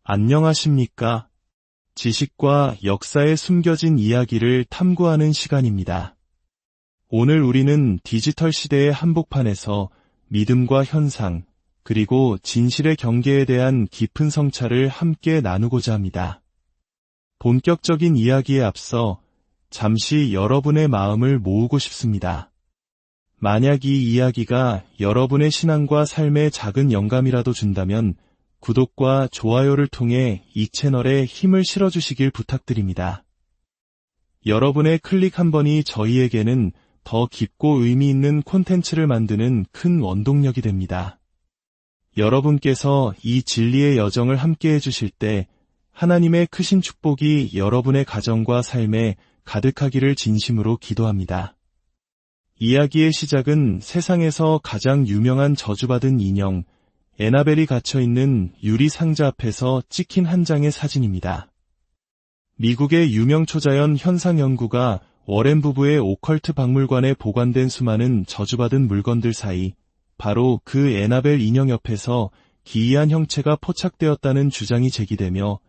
안녕하십니까? 지식과 역사에 숨겨진 이야기를 탐구하는 시간입니다. 오늘 우리는 디지털 시대의 한복판에서 믿음과 현상, 그리고 진실의 경계에 대한 깊은 성찰을 함께 나누고자 합니다. 본격적인 이야기에 앞서 잠시 여러분의 마음을 모으고 싶습니다. 만약 이 이야기가 여러분의 신앙과 삶에 작은 영감이라도 준다면 구독과 좋아요를 통해 이 채널에 힘을 실어주시길 부탁드립니다. 여러분의 클릭 한 번이 저희에게는 더 깊고 의미 있는 콘텐츠를 만드는 큰 원동력이 됩니다. 여러분께서 이 진리의 여정을 함께 해주실 때 하나님의 크신 축복이 여러분의 가정과 삶에 가득하기를 진심으로 기도합니다. 이야기의 시작은 세상에서 가장 유명한 저주받은 인형, 에나벨이 갇혀있는 유리 상자 앞에서 찍힌 한 장의 사진입니다. 미국의 유명 초자연 현상 연구가 워렌 부부의 오컬트 박물관에 보관된 수많은 저주받은 물건들 사이 바로 그 에나벨 인형 옆에서 기이한 형체가 포착되었다는 주장이 제기되며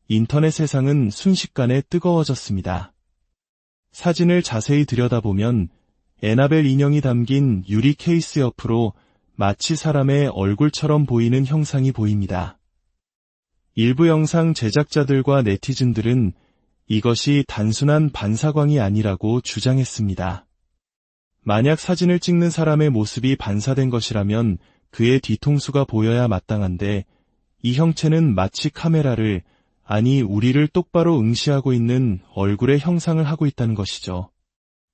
인터넷 세상은 순식간에 뜨거워졌습니다. 사진을 자세히 들여다보면 에나벨 인형이 담긴 유리 케이스 옆으로 마치 사람의 얼굴처럼 보이는 형상이 보입니다. 일부 영상 제작자들과 네티즌들은 이것이 단순한 반사광이 아니라고 주장했습니다. 만약 사진을 찍는 사람의 모습이 반사된 것이라면 그의 뒤통수가 보여야 마땅한데 이 형체는 마치 카메라를, 아니 우리를 똑바로 응시하고 있는 얼굴의 형상을 하고 있다는 것이죠.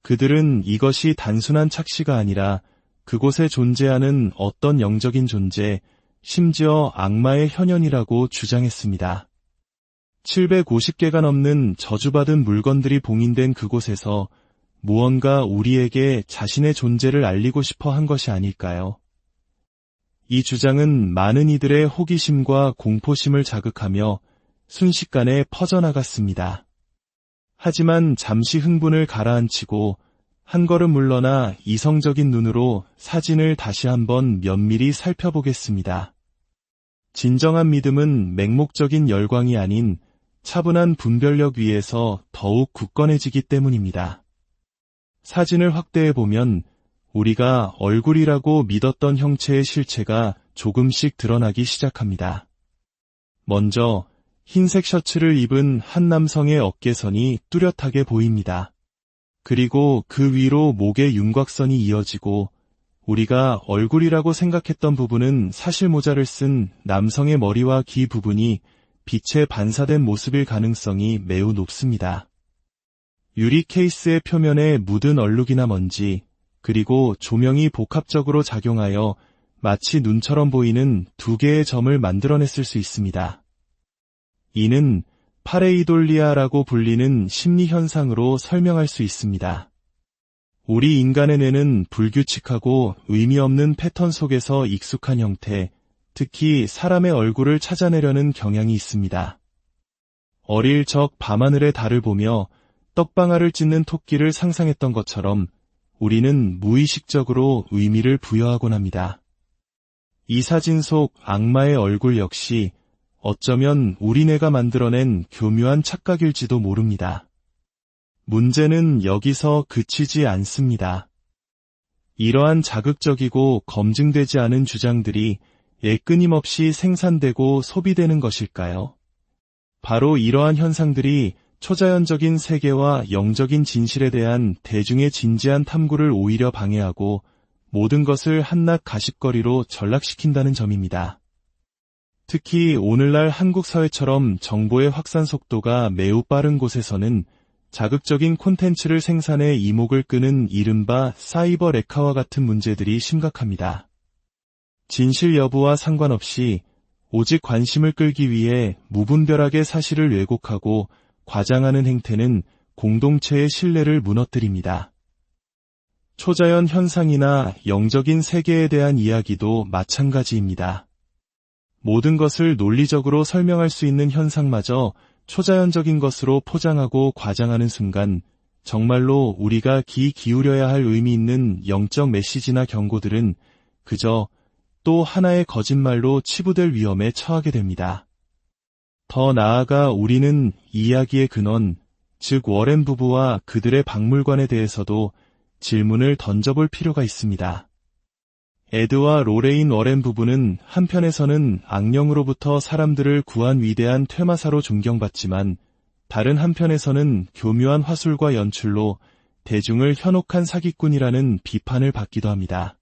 그들은 이것이 단순한 착시가 아니라 그곳에 존재하는 어떤 영적인 존재, 심지어 악마의 현현이라고 주장했습니다. 750개가 넘는 저주받은 물건들이 봉인된 그곳에서 무언가 우리에게 자신의 존재를 알리고 싶어 한 것이 아닐까요? 이 주장은 많은 이들의 호기심과 공포심을 자극하며 순식간에 퍼져나갔습니다. 하지만 잠시 흥분을 가라앉히고 한 걸음 물러나 이성적인 눈으로 사진을 다시 한번 면밀히 살펴보겠습니다. 진정한 믿음은 맹목적인 열광이 아닌 차분한 분별력 위에서 더욱 굳건해지기 때문입니다. 사진을 확대해보면 우리가 얼굴이라고 믿었던 형체의 실체가 조금씩 드러나기 시작합니다. 먼저 흰색 셔츠를 입은 한 남성의 어깨선이 뚜렷하게 보입니다. 그리고 그 위로 목의 윤곽선이 이어지고 우리가 얼굴이라고 생각했던 부분은 사실 모자를 쓴 남성의 머리와 귀 부분이 빛에 반사된 모습일 가능성이 매우 높습니다. 유리 케이스의 표면에 묻은 얼룩이나 먼지, 그리고 조명이 복합적으로 작용하여 마치 눈처럼 보이는 두 개의 점을 만들어냈을 수 있습니다. 이는 파레이돌리아라고 불리는 심리현상으로 설명할 수 있습니다. 우리 인간의 뇌는 불규칙하고 의미 없는 패턴 속에서 익숙한 형태, 특히 사람의 얼굴을 찾아내려는 경향이 있습니다. 어릴 적 밤하늘의 달을 보며 떡방아를 찢는 토끼를 상상했던 것처럼 우리는 무의식적으로 의미를 부여하곤 합니다. 이 사진 속 악마의 얼굴 역시 어쩌면 우리 뇌가 만들어낸 교묘한 착각일지도 모릅니다. 문제는 여기서 그치지 않습니다. 이러한 자극적이고 검증되지 않은 주장들이 끊임없이 생산되고 소비되는 것일까요? 바로 이러한 현상들이 초자연적인 세계와 영적인 진실에 대한 대중의 진지한 탐구를 오히려 방해하고 모든 것을 한낱 가십거리로 전락시킨다는 점입니다. 특히 오늘날 한국 사회처럼 정보의 확산 속도가 매우 빠른 곳에서는 자극적인 콘텐츠를 생산해 이목을 끄는 이른바 사이버 레카와 같은 문제들이 심각합니다. 진실 여부와 상관없이 오직 관심을 끌기 위해 무분별하게 사실을 왜곡하고 과장하는 행태는 공동체의 신뢰를 무너뜨립니다. 초자연 현상이나 영적인 세계에 대한 이야기도 마찬가지입니다. 모든 것을 논리적으로 설명할 수 있는 현상마저 초자연적인 것으로 포장하고 과장하는 순간 정말로 우리가 귀 기울여야 할 의미 있는 영적 메시지나 경고들은 그저 또 하나의 거짓말로 치부될 위험에 처하게 됩니다. 더 나아가 우리는 이야기의 근원, 즉 워렌 부부와 그들의 박물관에 대해서도 질문을 던져볼 필요가 있습니다. 에드와 로레인 워렌 부부는 한편에서는 악령으로부터 사람들을 구한 위대한 퇴마사로 존경받지만 다른 한편에서는 교묘한 화술과 연출로 대중을 현혹한 사기꾼이라는 비판을 받기도 합니다.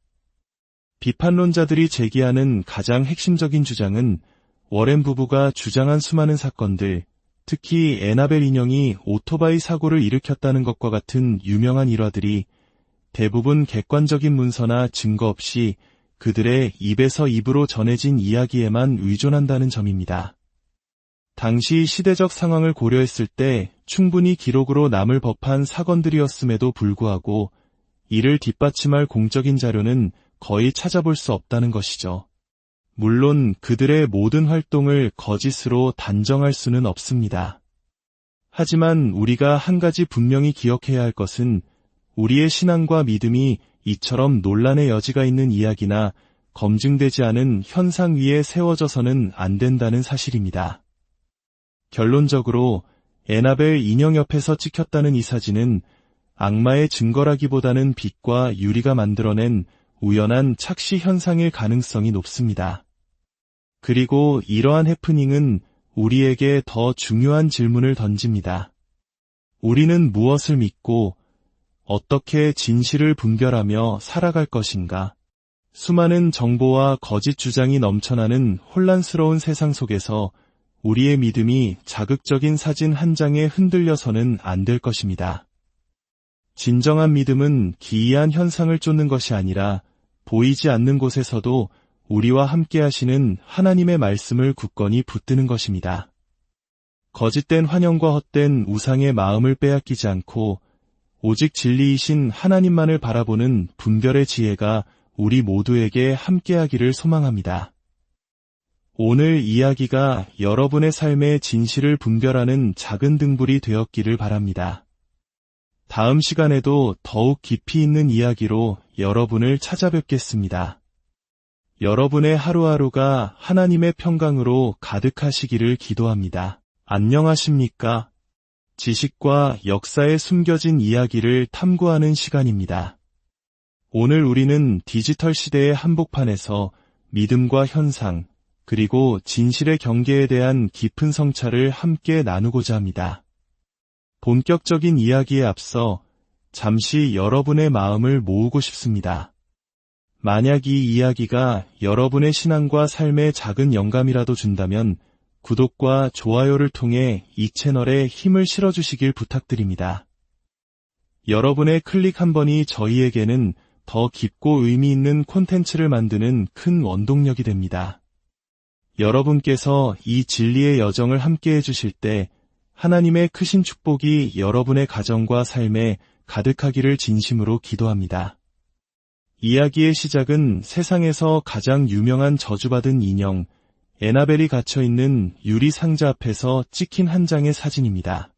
비판론자들이 제기하는 가장 핵심적인 주장은 워렌 부부가 주장한 수많은 사건들, 특히 애나벨 인형이 오토바이 사고를 일으켰다는 것과 같은 유명한 일화들이 대부분 객관적인 문서나 증거 없이 그들의 입에서 입으로 전해진 이야기에만 의존한다는 점입니다. 당시 시대적 상황을 고려했을 때 충분히 기록으로 남을 법한 사건들이었음에도 불구하고 이를 뒷받침할 공적인 자료는 거의 찾아볼 수 없다는 것이죠. 물론 그들의 모든 활동을 거짓으로 단정할 수는 없습니다. 하지만 우리가 한 가지 분명히 기억해야 할 것은 우리의 신앙과 믿음이 이처럼 논란의 여지가 있는 이야기나 검증되지 않은 현상 위에 세워져서는 안 된다는 사실입니다. 결론적으로 애나벨 인형 옆에서 찍혔다는 이 사진은 악마의 증거라기보다는 빛과 유리가 만들어낸 우연한 착시 현상일 가능성이 높습니다. 그리고 이러한 해프닝은 우리에게 더 중요한 질문을 던집니다. 우리는 무엇을 믿고 어떻게 진실을 분별하며 살아갈 것인가? 수많은 정보와 거짓 주장이 넘쳐나는 혼란스러운 세상 속에서 우리의 믿음이 자극적인 사진 한 장에 흔들려서는 안 될 것입니다. 진정한 믿음은 기이한 현상을 쫓는 것이 아니라 보이지 않는 곳에서도 우리와 함께 하시는 하나님의 말씀을 굳건히 붙드는 것입니다. 거짓된 환영과 헛된 우상의 마음을 빼앗기지 않고 오직 진리이신 하나님만을 바라보는 분별의 지혜가 우리 모두에게 함께하기를 소망합니다. 오늘 이야기가 여러분의 삶의 진실을 분별하는 작은 등불이 되었기를 바랍니다. 다음 시간에도 더욱 깊이 있는 이야기로 여러분을 찾아뵙겠습니다. 여러분의 하루하루가 하나님의 평강으로 가득하시기를 기도합니다. 안녕하십니까? 지식과 역사에 숨겨진 이야기를 탐구하는 시간입니다. 오늘 우리는 디지털 시대의 한복판에서 믿음과 현상, 그리고 진실의 경계에 대한 깊은 성찰을 함께 나누고자 합니다. 본격적인 이야기에 앞서 잠시 여러분의 마음을 모으고 싶습니다. 만약 이 이야기가 여러분의 신앙과 삶에 작은 영감이라도 준다면 구독과 좋아요를 통해 이 채널에 힘을 실어주시길 부탁드립니다. 여러분의 클릭 한 번이 저희에게는 더 깊고 의미 있는 콘텐츠를 만드는 큰 원동력이 됩니다. 여러분께서 이 진리의 여정을 함께 해주실 때 하나님의 크신 축복이 여러분의 가정과 삶에 가득하기를 진심으로 기도합니다. 이야기의 시작은 세상에서 가장 유명한 저주받은 인형, 애나벨이 갇혀있는 유리 상자 앞에서 찍힌 한 장의 사진입니다.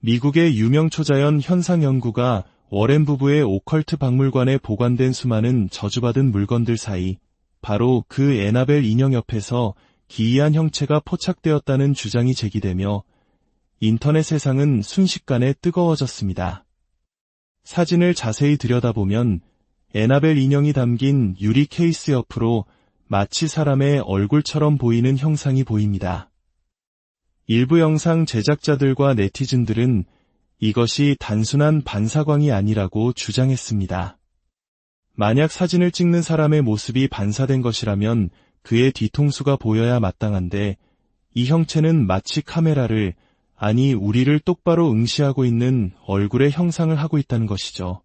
미국의 유명 초자연 현상연구가 워렌 부부의 오컬트 박물관에 보관된 수많은 저주받은 물건들 사이 바로 그 애나벨 인형 옆에서 기이한 형체가 포착되었다는 주장이 제기되며 인터넷 세상은 순식간에 뜨거워졌습니다. 사진을 자세히 들여다보면 애나벨 인형이 담긴 유리 케이스 옆으로 마치 사람의 얼굴처럼 보이는 형상이 보입니다. 일부 영상 제작자들과 네티즌들은 이것이 단순한 반사광이 아니라고 주장했습니다. 만약 사진을 찍는 사람의 모습이 반사된 것이라면 그의 뒤통수가 보여야 마땅한데 이 형체는 마치 카메라를, 아니 우리를 똑바로 응시하고 있는 얼굴의 형상을 하고 있다는 것이죠.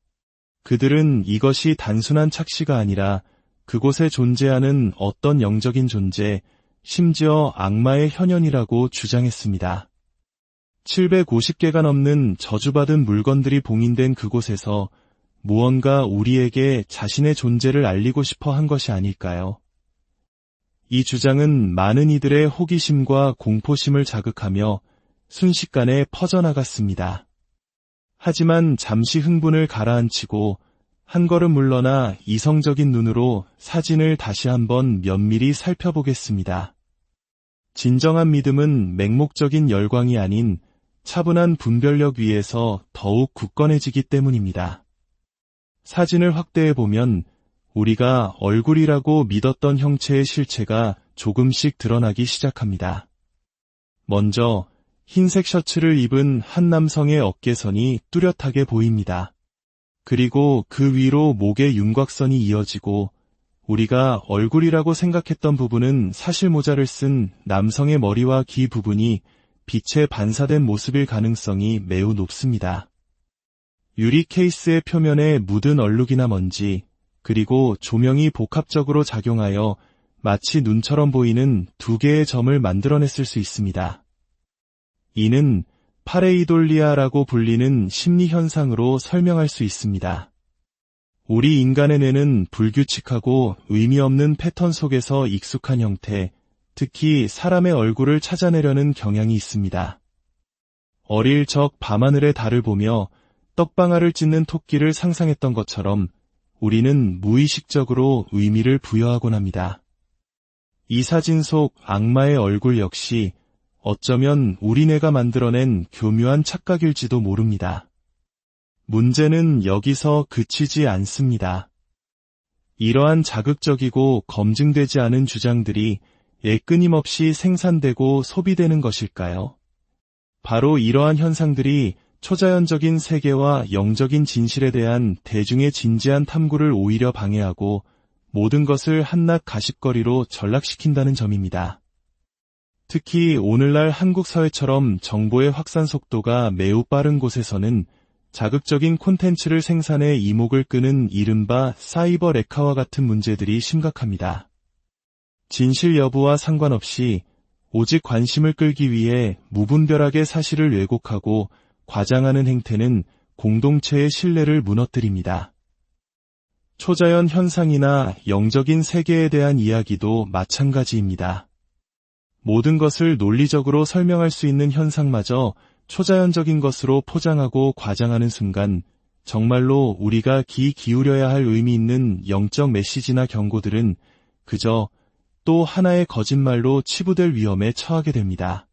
그들은 이것이 단순한 착시가 아니라 그곳에 존재하는 어떤 영적인 존재, 심지어 악마의 현현이라고 주장했습니다. 750개가 넘는 저주받은 물건들이 봉인된 그곳에서 무언가 우리에게 자신의 존재를 알리고 싶어 한 것이 아닐까요? 이 주장은 많은 이들의 호기심과 공포심을 자극하며 순식간에 퍼져나갔습니다. 하지만 잠시 흥분을 가라앉히고 한 걸음 물러나 이성적인 눈으로 사진을 다시 한번 면밀히 살펴보겠습니다. 진정한 믿음은 맹목적인 열광이 아닌 차분한 분별력 위에서 더욱 굳건해지기 때문입니다. 사진을 확대해 보면 우리가 얼굴이라고 믿었던 형체의 실체가 조금씩 드러나기 시작합니다. 먼저 흰색 셔츠를 입은 한 남성의 어깨선이 뚜렷하게 보입니다. 그리고 그 위로 목의 윤곽선이 이어지고 우리가 얼굴이라고 생각했던 부분은 사실 모자를 쓴 남성의 머리와 귀 부분이 빛에 반사된 모습일 가능성이 매우 높습니다. 유리 케이스의 표면에 묻은 얼룩이나 먼지, 그리고 조명이 복합적으로 작용하여 마치 눈처럼 보이는 두 개의 점을 만들어냈을 수 있습니다. 이는 파레이돌리아라고 불리는 심리현상으로 설명할 수 있습니다. 우리 인간의 뇌는 불규칙하고 의미 없는 패턴 속에서 익숙한 형태, 특히 사람의 얼굴을 찾아내려는 경향이 있습니다. 어릴 적 밤하늘의 달을 보며 떡방아를 찢는 토끼를 상상했던 것처럼 우리는 무의식적으로 의미를 부여하곤 합니다. 이 사진 속 악마의 얼굴 역시 어쩌면 우리 뇌가 만들어낸 교묘한 착각일지도 모릅니다. 문제는 여기서 그치지 않습니다. 이러한 자극적이고 검증되지 않은 주장들이 끊임없이 생산되고 소비되는 것일까요? 바로 이러한 현상들이 초자연적인 세계와 영적인 진실에 대한 대중의 진지한 탐구를 오히려 방해하고 모든 것을 한낱 가십거리로 전락시킨다는 점입니다. 특히 오늘날 한국 사회처럼 정보의 확산 속도가 매우 빠른 곳에서는 자극적인 콘텐츠를 생산해 이목을 끄는 이른바 사이버 레카와 같은 문제들이 심각합니다. 진실 여부와 상관없이 오직 관심을 끌기 위해 무분별하게 사실을 왜곡하고 과장하는 행태는 공동체의 신뢰를 무너뜨립니다. 초자연 현상이나 영적인 세계에 대한 이야기도 마찬가지입니다. 모든 것을 논리적으로 설명할 수 있는 현상마저 초자연적인 것으로 포장하고 과장하는 순간 정말로 우리가 귀 기울여야 할 의미 있는 영적 메시지나 경고들은 그저 또 하나의 거짓말로 치부될 위험에 처하게 됩니다.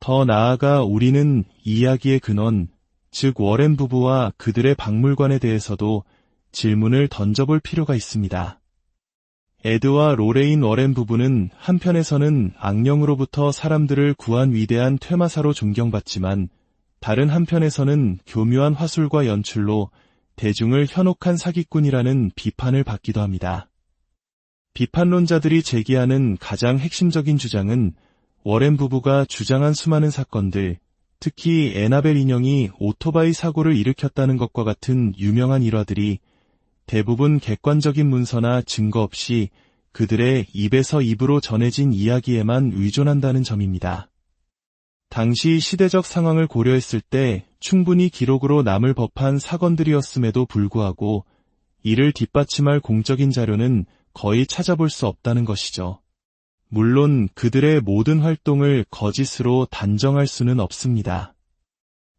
더 나아가 우리는 이야기의 근원, 즉 워렌 부부와 그들의 박물관에 대해서도 질문을 던져볼 필요가 있습니다. 에드와 로레인 워렌 부부는 한편에서는 악령으로부터 사람들을 구한 위대한 퇴마사로 존경받지만 다른 한편에서는 교묘한 화술과 연출로 대중을 현혹한 사기꾼이라는 비판을 받기도 합니다. 비판론자들이 제기하는 가장 핵심적인 주장은 워렌 부부가 주장한 수많은 사건들, 특히 애나벨 인형이 오토바이 사고를 일으켰다는 것과 같은 유명한 일화들이 대부분 객관적인 문서나 증거 없이 그들의 입에서 입으로 전해진 이야기에만 의존한다는 점입니다. 당시 시대적 상황을 고려했을 때 충분히 기록으로 남을 법한 사건들이었음에도 불구하고 이를 뒷받침할 공적인 자료는 거의 찾아볼 수 없다는 것이죠. 물론 그들의 모든 활동을 거짓으로 단정할 수는 없습니다.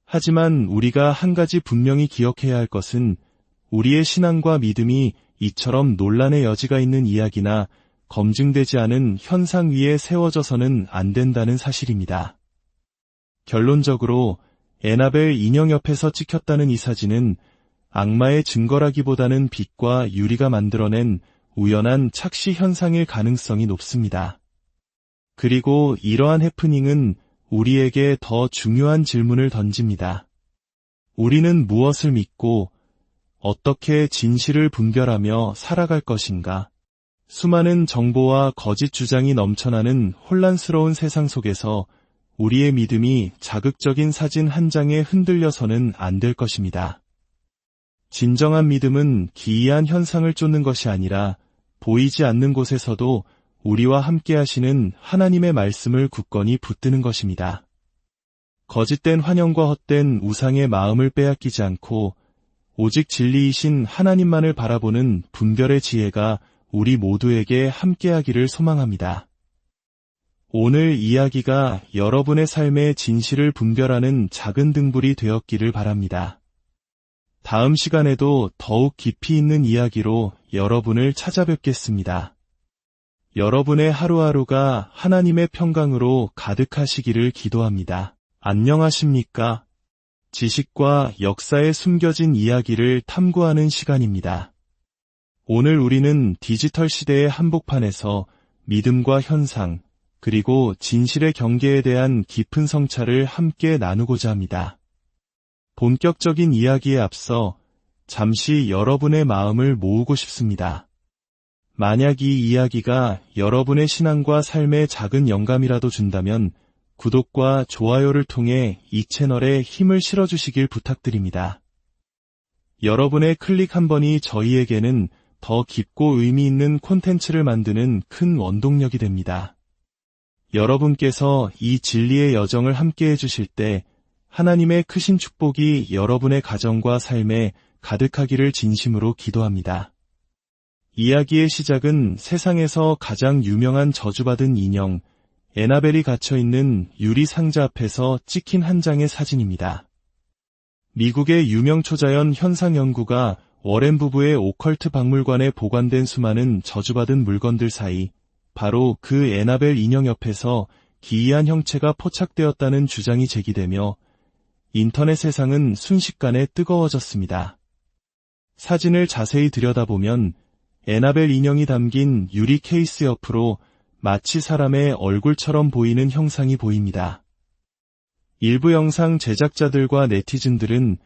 하지만 우리가 한 가지 분명히 기억해야 할 것은 우리의 신앙과 믿음이 이처럼 논란의 여지가 있는 이야기나 검증되지 않은 현상 위에 세워져서는 안 된다는 사실입니다. 결론적으로 애나벨 인형 옆에서 찍혔다는 이 사진은 악마의 증거라기보다는 빛과 유리가 만들어낸 우연한 착시 현상일 가능성이 높습니다. 그리고 이러한 해프닝은 우리에게 더 중요한 질문을 던집니다. 우리는 무엇을 믿고 어떻게 진실을 분별하며 살아갈 것인가? 수많은 정보와 거짓 주장이 넘쳐나는 혼란스러운 세상 속에서 우리의 믿음이 자극적인 사진 한 장에 흔들려서는 안 될 것입니다. 진정한 믿음은 기이한 현상을 쫓는 것이 아니라 보이지 않는 곳에서도 우리와 함께 하시는 하나님의 말씀을 굳건히 붙드는 것입니다. 거짓된 환영과 헛된 우상의 마음을 빼앗기지 않고 오직 진리이신 하나님만을 바라보는 분별의 지혜가 우리 모두에게 함께하기를 소망합니다. 오늘 이야기가 여러분의 삶의 진실을 분별하는 작은 등불이 되었기를 바랍니다. 다음 시간에도 더욱 깊이 있는 이야기로 여러분을 찾아뵙겠습니다. 여러분의 하루하루가 하나님의 평강으로 가득하시기를 기도합니다. 안녕하십니까? 지식과 역사에 숨겨진 이야기를 탐구하는 시간입니다. 오늘 우리는 디지털 시대의 한복판에서 믿음과 현상, 그리고 진실의 경계에 대한 깊은 성찰을 함께 나누고자 합니다. 본격적인 이야기에 앞서 잠시 여러분의 마음을 모으고 싶습니다. 만약 이 이야기가 여러분의 신앙과 삶에 작은 영감이라도 준다면 구독과 좋아요를 통해 이 채널에 힘을 실어주시길 부탁드립니다. 여러분의 클릭 한 번이 저희에게는 더 깊고 의미 있는 콘텐츠를 만드는 큰 원동력이 됩니다. 여러분께서 이 진리의 여정을 함께 해주실 때 하나님의 크신 축복이 여러분의 가정과 삶에 가득하기를 진심으로 기도합니다. 이야기의 시작은 세상에서 가장 유명한 저주받은 인형, 에나벨이 갇혀있는 유리 상자 앞에서 찍힌 한 장의 사진입니다. 미국의 유명 초자연 현상 연구가 워렌 부부의 오컬트 박물관에 보관된 수많은 저주받은 물건들 사이 바로 그 에나벨 인형 옆에서 기이한 형체가 포착되었다는 주장이 제기되며 인터넷 세상은 순식간에 뜨거워졌습니다. 사진을 자세히 들여다보면 에나벨 인형이 담긴 유리 케이스 옆으로 마치 사람의 얼굴처럼 보이는 형상이 보입니다. 일부 영상 제작자들과 네티즌들은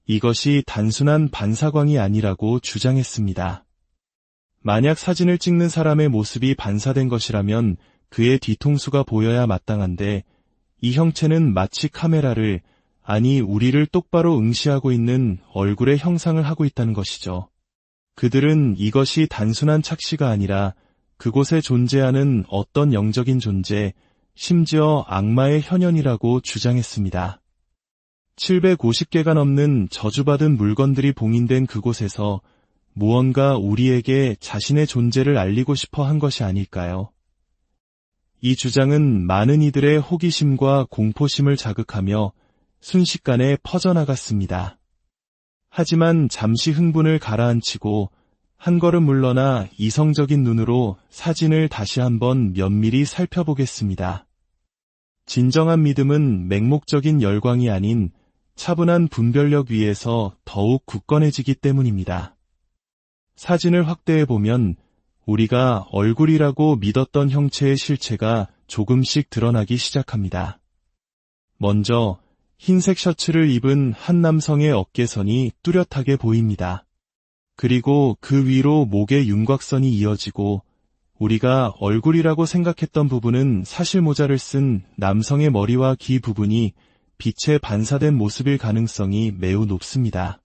이것이 단순한 반사광이 아니라고 주장했습니다. 만약 사진을 찍는 사람의 모습이 반사된 것이라면 그의 뒤통수가 보여야 마땅한데 이 형체는 마치 카메라를, 아니 우리를 똑바로 응시하고 있는 얼굴의 형상을 하고 있다는 것이죠. 그들은 이것이 단순한 착시가 아니라 그곳에 존재하는 어떤 영적인 존재, 심지어 악마의 현현이라고 주장했습니다. 750개가 넘는 저주받은 물건들이 봉인된 그곳에서 무언가 우리에게 자신의 존재를 알리고 싶어 한 것이 아닐까요? 이 주장은 많은 이들의 호기심과 공포심을 자극하며 순식간에 퍼져나갔습니다. 하지만 잠시 흥분을 가라앉히고 한 걸음 물러나 이성적인 눈으로 사진을 다시 한번 면밀히 살펴보겠습니다. 진정한 믿음은 맹목적인 열광이 아닌 차분한 분별력 위에서 더욱 굳건해지기 때문입니다. 사진을 확대해보면 우리가 얼굴이라고 믿었던 형체의 실체가 조금씩 드러나기 시작합니다. 먼저 흰색 셔츠를 입은 한 남성의 어깨선이 뚜렷하게 보입니다. 그리고 그 위로 목의 윤곽선이 이어지고 우리가 얼굴이라고 생각했던 부분은 사실 모자를 쓴 남성의 머리와 귀 부분이 빛에 반사된 모습일 가능성이 매우 높습니다.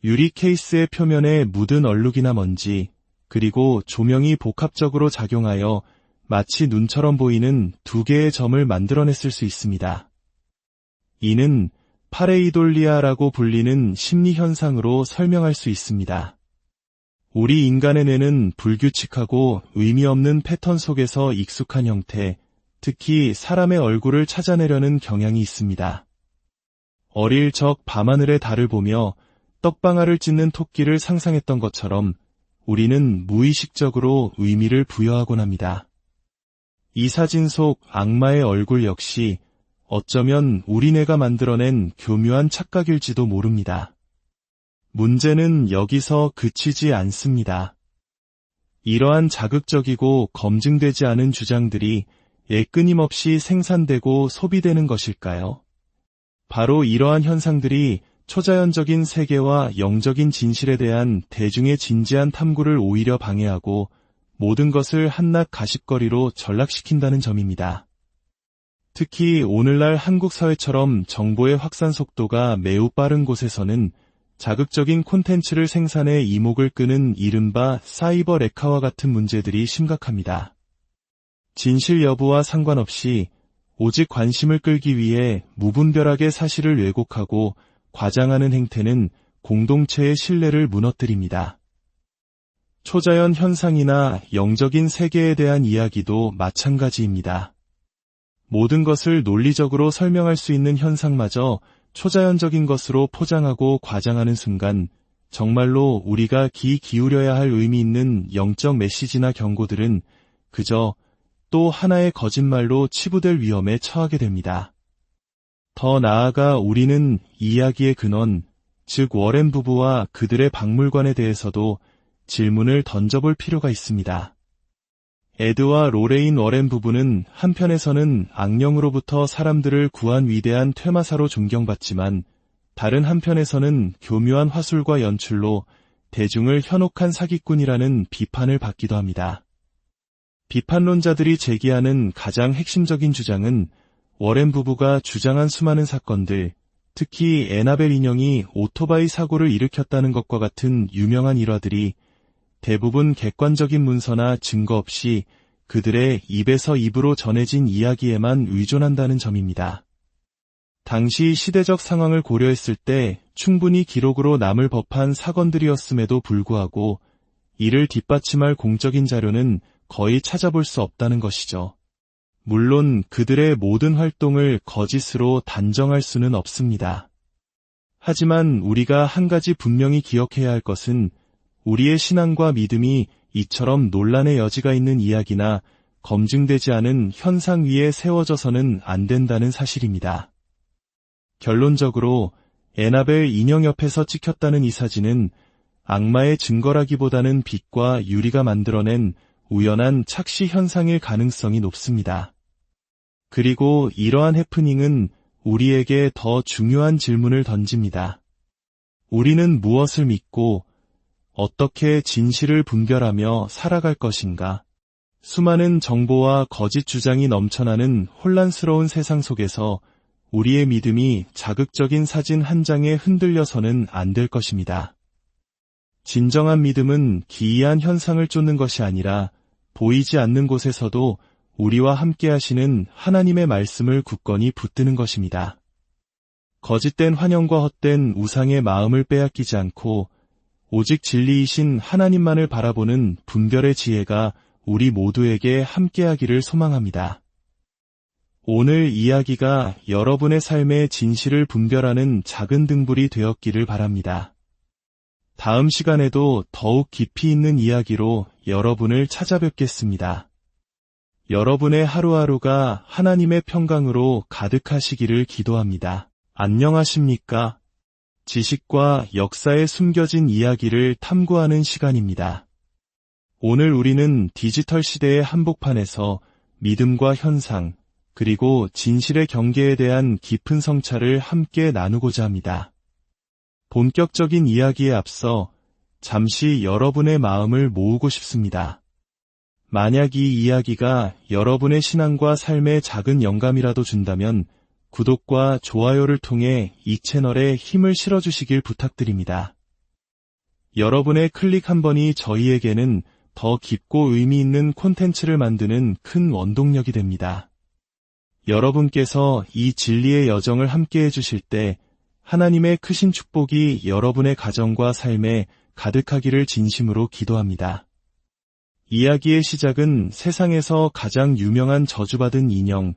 유리 케이스의 표면에 묻은 얼룩이나 먼지, 그리고 조명이 복합적으로 작용하여 마치 눈처럼 보이는 두 개의 점을 만들어냈을 수 있습니다. 이는 파레이돌리아라고 불리는 심리현상으로 설명할 수 있습니다. 우리 인간의 뇌는 불규칙하고 의미 없는 패턴 속에서 익숙한 형태, 특히 사람의 얼굴을 찾아내려는 경향이 있습니다. 어릴 적 밤하늘의 달을 보며 떡방아를 찢는 토끼를 상상했던 것처럼 우리는 무의식적으로 의미를 부여하곤 합니다. 이 사진 속 악마의 얼굴 역시 어쩌면 우리 뇌가 만들어낸 교묘한 착각일지도 모릅니다. 문제는 여기서 그치지 않습니다. 이러한 자극적이고 검증되지 않은 주장들이 끊임없이 생산되고 소비되는 것일까요? 바로 이러한 현상들이 초자연적인 세계와 영적인 진실에 대한 대중의 진지한 탐구를 오히려 방해하고 모든 것을 한낱 가십거리로 전락시킨다는 점입니다. 특히 오늘날 한국 사회처럼 정보의 확산 속도가 매우 빠른 곳에서는 자극적인 콘텐츠를 생산해 이목을 끄는 이른바 사이버 레카와 같은 문제들이 심각합니다. 진실 여부와 상관없이 오직 관심을 끌기 위해 무분별하게 사실을 왜곡하고 과장하는 행태는 공동체의 신뢰를 무너뜨립니다. 초자연 현상이나 영적인 세계에 대한 이야기도 마찬가지입니다. 모든 것을 논리적으로 설명할 수 있는 현상마저 초자연적인 것으로 포장하고 과장하는 순간 정말로 우리가 귀 기울여야 할 의미 있는 영적 메시지나 경고들은 그저 또 하나의 거짓말로 치부될 위험에 처하게 됩니다. 더 나아가 우리는 이야기의 근원, 즉 워렌 부부와 그들의 박물관에 대해서도 질문을 던져볼 필요가 있습니다. 에드와 로레인 워렌 부부는 한편에서는 악령으로부터 사람들을 구한 위대한 퇴마사로 존경받지만 다른 한편에서는 교묘한 화술과 연출로 대중을 현혹한 사기꾼이라는 비판을 받기도 합니다. 비판론자들이 제기하는 가장 핵심적인 주장은 워렌 부부가 주장한 수많은 사건들, 특히 애나벨 인형이 오토바이 사고를 일으켰다는 것과 같은 유명한 일화들이 대부분 객관적인 문서나 증거 없이 그들의 입에서 입으로 전해진 이야기에만 의존한다는 점입니다. 당시 시대적 상황을 고려했을 때 충분히 기록으로 남을 법한 사건들이었음에도 불구하고 이를 뒷받침할 공적인 자료는 거의 찾아볼 수 없다는 것이죠. 물론 그들의 모든 활동을 거짓으로 단정할 수는 없습니다. 하지만 우리가 한 가지 분명히 기억해야 할 것은 우리의 신앙과 믿음이 이처럼 논란의 여지가 있는 이야기나 검증되지 않은 현상 위에 세워져서는 안 된다는 사실입니다. 결론적으로 애나벨 인형 옆에서 찍혔다는 이 사진은 악마의 증거라기보다는 빛과 유리가 만들어낸 우연한 착시 현상일 가능성이 높습니다. 그리고 이러한 해프닝은 우리에게 더 중요한 질문을 던집니다. 우리는 무엇을 믿고 어떻게 진실을 분별하며 살아갈 것인가? 수많은 정보와 거짓 주장이 넘쳐나는 혼란스러운 세상 속에서 우리의 믿음이 자극적인 사진 한 장에 흔들려서는 안 될 것입니다. 진정한 믿음은 기이한 현상을 쫓는 것이 아니라 보이지 않는 곳에서도 우리와 함께 하시는 하나님의 말씀을 굳건히 붙드는 것입니다. 거짓된 환영과 헛된 우상의 마음을 빼앗기지 않고 오직 진리이신 하나님만을 바라보는 분별의 지혜가 우리 모두에게 함께하기를 소망합니다. 오늘 이야기가 여러분의 삶의 진실을 분별하는 작은 등불이 되었기를 바랍니다. 다음 시간에도 더욱 깊이 있는 이야기로 여러분을 찾아뵙겠습니다. 여러분의 하루하루가 하나님의 평강으로 가득하시기를 기도합니다. 안녕하십니까? 지식과 역사에 숨겨진 이야기를 탐구하는 시간입니다. 오늘 우리는 디지털 시대의 한복판에서 믿음과 현상, 그리고 진실의 경계에 대한 깊은 성찰을 함께 나누고자 합니다. 본격적인 이야기에 앞서 잠시 여러분의 마음을 모으고 싶습니다. 만약 이 이야기가 여러분의 신앙과 삶에 작은 영감이라도 준다면 구독과 좋아요를 통해 이 채널에 힘을 실어주시길 부탁드립니다. 여러분의 클릭 한 번이 저희에게는 더 깊고 의미 있는 콘텐츠를 만드는 큰 원동력이 됩니다. 여러분께서 이 진리의 여정을 함께 해주실 때 하나님의 크신 축복이 여러분의 가정과 삶에 가득하기를 진심으로 기도합니다. 이야기의 시작은 세상에서 가장 유명한 저주받은 인형,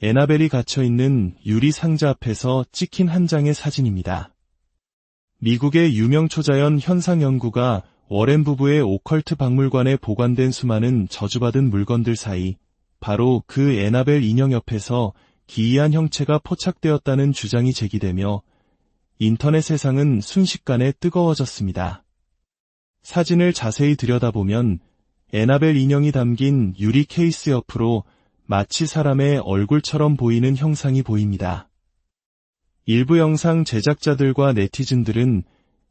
애나벨이 갇혀있는 유리 상자 앞에서 찍힌 한 장의 사진입니다. 미국의 유명 초자연 현상연구가 워렌 부부의 오컬트 박물관에 보관된 수많은 저주받은 물건들 사이 바로 그 애나벨 인형 옆에서 기이한 형체가 포착되었다는 주장이 제기되며 인터넷 세상은 순식간에 뜨거워졌습니다. 사진을 자세히 들여다보면 애나벨 인형이 담긴 유리 케이스 옆으로 마치 사람의 얼굴처럼 보이는 형상이 보입니다. 일부 영상 제작자들과 네티즌들은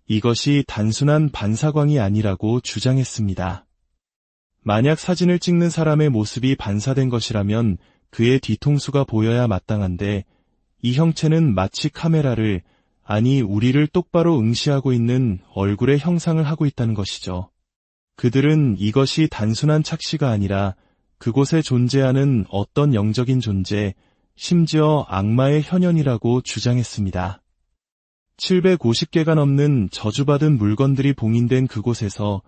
이것이 단순한 반사광이 아니라고 주장했습니다. 만약 사진을 찍는 사람의 모습이 반사된 것이라면 그의 뒤통수가 보여야 마땅한데 이 형체는 마치 카메라를, 아니 우리를 똑바로 응시하고 있는 얼굴의 형상을 하고 있다는 것이죠. 그들은 이것이 단순한 착시가 아니라 그곳에 존재하는 어떤 영적인 존재, 심지어 악마의 현현이라고 주장했습니다. 750개가 넘는 저주받은 물건들이 봉인된 그곳에서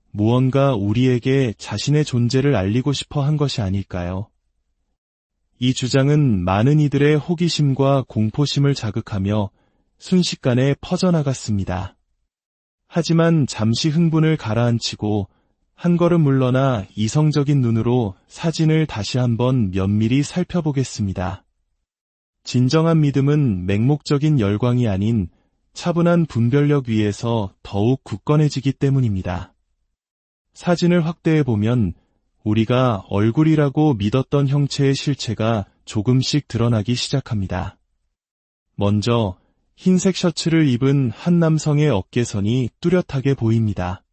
무언가 우리에게 자신의 존재를 알리고 싶어 한 것이 아닐까요? 이 주장은 많은 이들의 호기심과 공포심을 자극하며 순식간에 퍼져나갔습니다. 하지만 잠시 흥분을 가라앉히고 한 걸음 물러나 이성적인 눈으로 사진을 다시 한번 면밀히 살펴보겠습니다. 진정한 믿음은 맹목적인 열광이 아닌 차분한 분별력 위에서 더욱 굳건해지기 때문입니다. 사진을 확대해보면 우리가 얼굴이라고 믿었던 형체의 실체가 조금씩 드러나기 시작합니다. 먼저 흰색 셔츠를 입은 한 남성의 어깨선이 뚜렷하게 보입니다.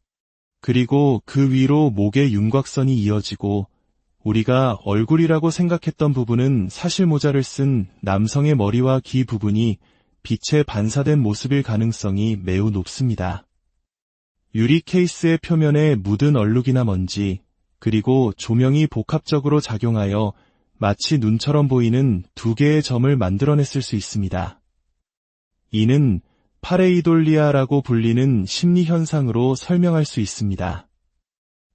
그리고 그 위로 목의 윤곽선이 이어지고 우리가 얼굴이라고 생각했던 부분은 사실 모자를 쓴 남성의 머리와 귀 부분이 빛에 반사된 모습일 가능성이 매우 높습니다. 유리 케이스의 표면에 묻은 얼룩이나 먼지, 그리고 조명이 복합적으로 작용하여 마치 눈처럼 보이는 두 개의 점을 만들어냈을 수 있습니다. 이는 파레이돌리아라고 불리는 심리 현상으로 설명할 수 있습니다.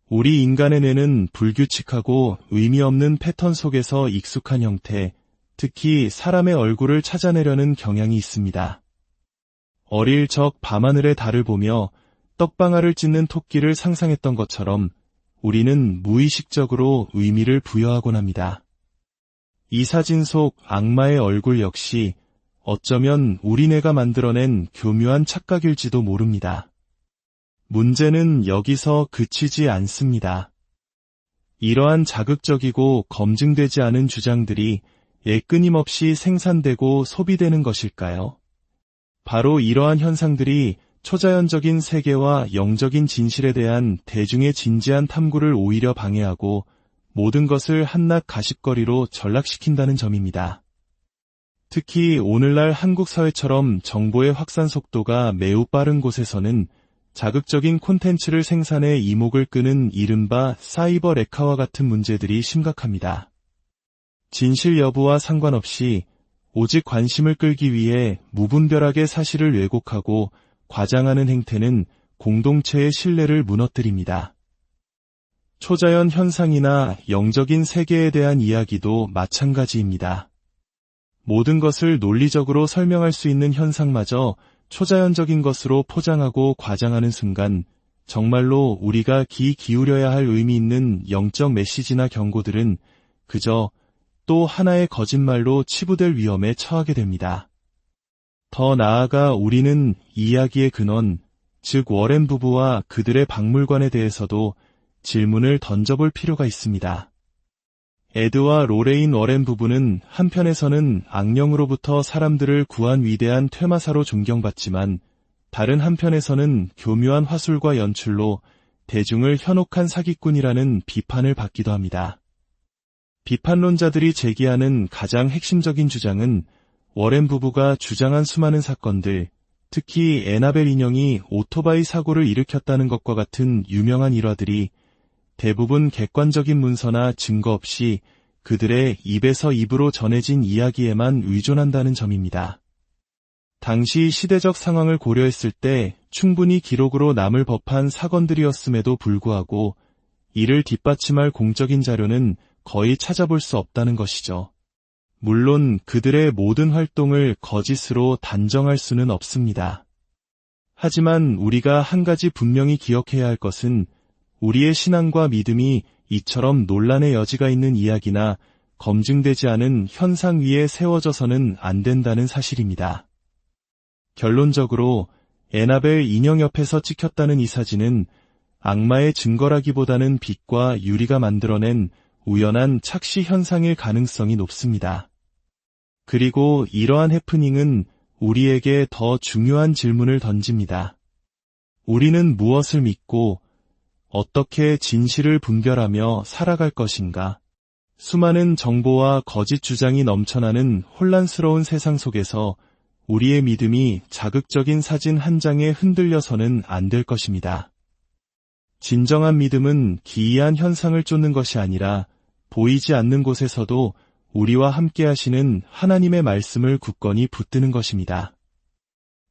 우리 인간의 뇌는 불규칙하고 의미 없는 패턴 속에서 익숙한 형태, 특히 사람의 얼굴을 찾아내려는 경향이 있습니다. 어릴 적 밤하늘의 달을 보며 떡방아를 찢는 토끼를 상상했던 것처럼 우리는 무의식적으로 의미를 부여하곤 합니다. 이 사진 속 악마의 얼굴 역시 어쩌면 우리 뇌가 만들어낸 교묘한 착각일지도 모릅니다. 문제는 여기서 그치지 않습니다. 이러한 자극적이고 검증되지 않은 주장들이 끊임없이 생산되고 소비되는 것일까요? 바로 이러한 현상들이 초자연적인 세계와 영적인 진실에 대한 대중의 진지한 탐구를 오히려 방해하고 모든 것을 한낱 가십거리로 전락시킨다는 점입니다. 특히 오늘날 한국 사회처럼 정보의 확산 속도가 매우 빠른 곳에서는 자극적인 콘텐츠를 생산해 이목을 끄는 이른바 사이버 레카와 같은 문제들이 심각합니다. 진실 여부와 상관없이 오직 관심을 끌기 위해 무분별하게 사실을 왜곡하고 과장하는 행태는 공동체의 신뢰를 무너뜨립니다. 초자연 현상이나 영적인 세계에 대한 이야기도 마찬가지입니다. 모든 것을 논리적으로 설명할 수 있는 현상마저 초자연적인 것으로 포장하고 과장하는 순간 정말로 우리가 귀 기울여야 할 의미 있는 영적 메시지나 경고들은 그저 또 하나의 거짓말로 치부될 위험에 처하게 됩니다. 더 나아가 우리는 이야기의 근원, 즉 워렌 부부와 그들의 박물관에 대해서도 질문을 던져볼 필요가 있습니다. 에드와 로레인 워렌 부부는 한편에서는 악령으로부터 사람들을 구한 위대한 퇴마사로 존경받지만 다른 한편에서는 교묘한 화술과 연출로 대중을 현혹한 사기꾼이라는 비판을 받기도 합니다. 비판론자들이 제기하는 가장 핵심적인 주장은 워렌 부부가 주장한 수많은 사건들, 특히 애나벨 인형이 오토바이 사고를 일으켰다는 것과 같은 유명한 일화들이 대부분 객관적인 문서나 증거 없이 그들의 입에서 입으로 전해진 이야기에만 의존한다는 점입니다. 당시 시대적 상황을 고려했을 때 충분히 기록으로 남을 법한 사건들이었음에도 불구하고 이를 뒷받침할 공적인 자료는 거의 찾아볼 수 없다는 것이죠. 물론 그들의 모든 활동을 거짓으로 단정할 수는 없습니다. 하지만 우리가 한 가지 분명히 기억해야 할 것은 우리의 신앙과 믿음이 이처럼 논란의 여지가 있는 이야기나 검증되지 않은 현상 위에 세워져서는 안 된다는 사실입니다. 결론적으로 애나벨 인형 옆에서 찍혔다는 이 사진은 악마의 증거라기보다는 빛과 유리가 만들어낸 우연한 착시 현상일 가능성이 높습니다. 그리고 이러한 해프닝은 우리에게 더 중요한 질문을 던집니다. 우리는 무엇을 믿고 어떻게 진실을 분별하며 살아갈 것인가? 수많은 정보와 거짓 주장이 넘쳐나는 혼란스러운 세상 속에서 우리의 믿음이 자극적인 사진 한 장에 흔들려서는 안 될 것입니다. 진정한 믿음은 기이한 현상을 쫓는 것이 아니라 보이지 않는 곳에서도 우리와 함께 하시는 하나님의 말씀을 굳건히 붙드는 것입니다.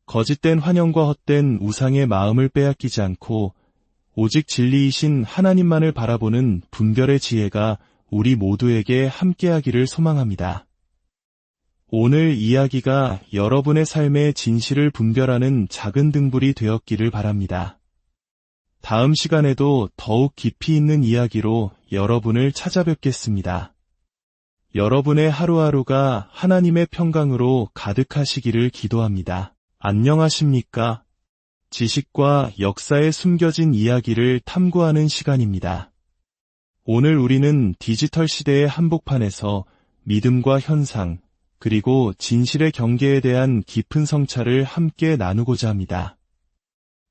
거짓된 환영과 헛된 우상의 마음을 빼앗기지 않고 오직 진리이신 하나님만을 바라보는 분별의 지혜가 우리 모두에게 함께하기를 소망합니다. 오늘 이야기가 여러분의 삶의 진실을 분별하는 작은 등불이 되었기를 바랍니다. 다음 시간에도 더욱 깊이 있는 이야기로 여러분을 찾아뵙겠습니다. 여러분의 하루하루가 하나님의 평강으로 가득하시기를 기도합니다. 안녕하십니까? 지식과 역사에 숨겨진 이야기를 탐구하는 시간입니다. 오늘 우리는 디지털 시대의 한복판에서 믿음과 현상, 그리고 진실의 경계에 대한 깊은 성찰을 함께 나누고자 합니다.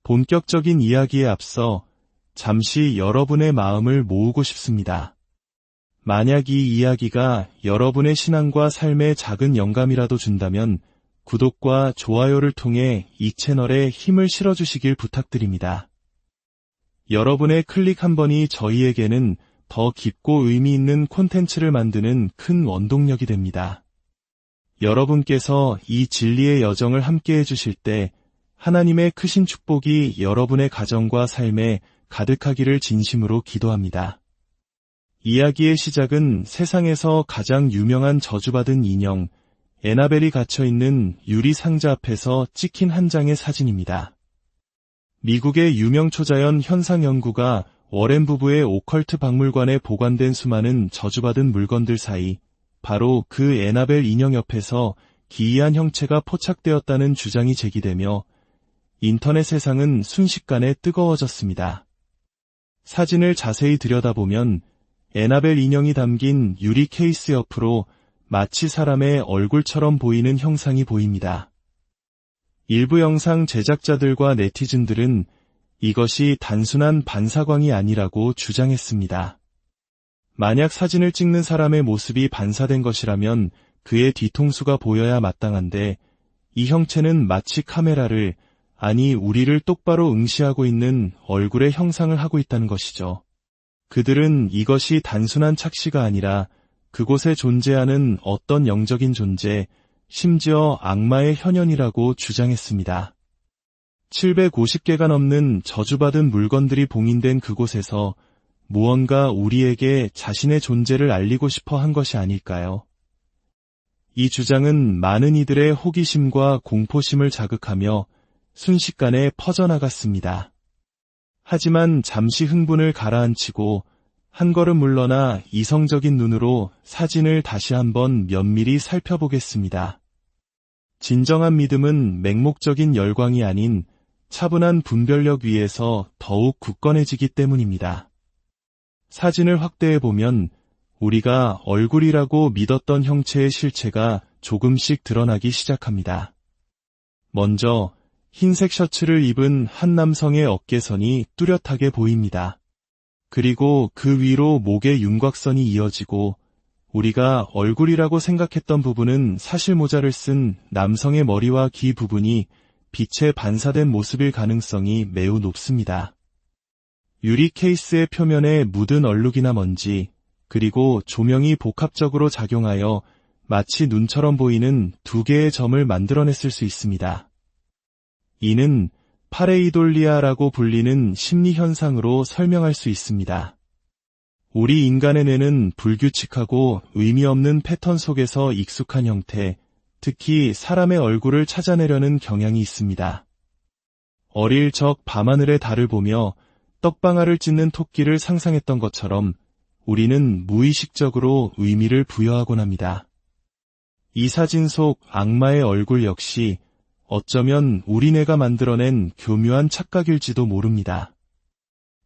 본격적인 이야기에 앞서 잠시 여러분의 마음을 모으고 싶습니다. 만약 이 이야기가 여러분의 신앙과 삶에 작은 영감이라도 준다면 구독과 좋아요를 통해 이 채널에 힘을 실어주시길 부탁드립니다. 여러분의 클릭 한 번이 저희에게는 더 깊고 의미 있는 콘텐츠를 만드는 큰 원동력이 됩니다. 여러분께서 이 진리의 여정을 함께 해주실 때 하나님의 크신 축복이 여러분의 가정과 삶에 가득하기를 진심으로 기도합니다. 이야기의 시작은 세상에서 가장 유명한 저주받은 인형, 에나벨이 갇혀있는 유리 상자 앞에서 찍힌 한 장의 사진입니다. 미국의 유명 초자연 현상연구가 워렌 부부의 오컬트 박물관에 보관된 수많은 저주받은 물건들 사이 바로 그 에나벨 인형 옆에서 기이한 형체가 포착되었다는 주장이 제기되며 인터넷 세상은 순식간에 뜨거워졌습니다. 사진을 자세히 들여다보면 에나벨 인형이 담긴 유리 케이스 옆으로 마치 사람의 얼굴처럼 보이는 형상이 보입니다. 일부 영상 제작자들과 네티즌들은 이것이 단순한 반사광이 아니라고 주장했습니다. 만약 사진을 찍는 사람의 모습이 반사된 것이라면 그의 뒤통수가 보여야 마땅한데 이 형체는 마치 카메라를, 아니 우리를 똑바로 응시하고 있는 얼굴의 형상을 하고 있다는 것이죠. 그들은 이것이 단순한 착시가 아니라 그곳에 존재하는 어떤 영적인 존재, 심지어 악마의 현현이라고 주장했습니다. 750개가 넘는 저주받은 물건들이 봉인된 그곳에서 무언가 우리에게 자신의 존재를 알리고 싶어 한 것이 아닐까요? 이 주장은 많은 이들의 호기심과 공포심을 자극하며 순식간에 퍼져나갔습니다. 하지만 잠시 흥분을 가라앉히고 한 걸음 물러나 이성적인 눈으로 사진을 다시 한번 면밀히 살펴보겠습니다. 진정한 믿음은 맹목적인 열광이 아닌 차분한 분별력 위에서 더욱 굳건해지기 때문입니다. 사진을 확대해보면 우리가 얼굴이라고 믿었던 형체의 실체가 조금씩 드러나기 시작합니다. 먼저 흰색 셔츠를 입은 한 남성의 어깨선이 뚜렷하게 보입니다. 그리고 그 위로 목의 윤곽선이 이어지고 우리가 얼굴이라고 생각했던 부분은 사실 모자를 쓴 남성의 머리와 귀 부분이 빛에 반사된 모습일 가능성이 매우 높습니다. 유리 케이스의 표면에 묻은 얼룩이나 먼지, 그리고 조명이 복합적으로 작용하여 마치 눈처럼 보이는 두 개의 점을 만들어냈을 수 있습니다. 이는 파레이돌리아라고 불리는 심리현상으로 설명할 수 있습니다. 우리 인간의 뇌는 불규칙하고 의미 없는 패턴 속에서 익숙한 형태, 특히 사람의 얼굴을 찾아내려는 경향이 있습니다. 어릴 적 밤하늘의 달을 보며 떡방아를 찢는 토끼를 상상했던 것처럼 우리는 무의식적으로 의미를 부여하곤 합니다. 이 사진 속 악마의 얼굴 역시 어쩌면 우리 뇌가 만들어낸 교묘한 착각일지도 모릅니다.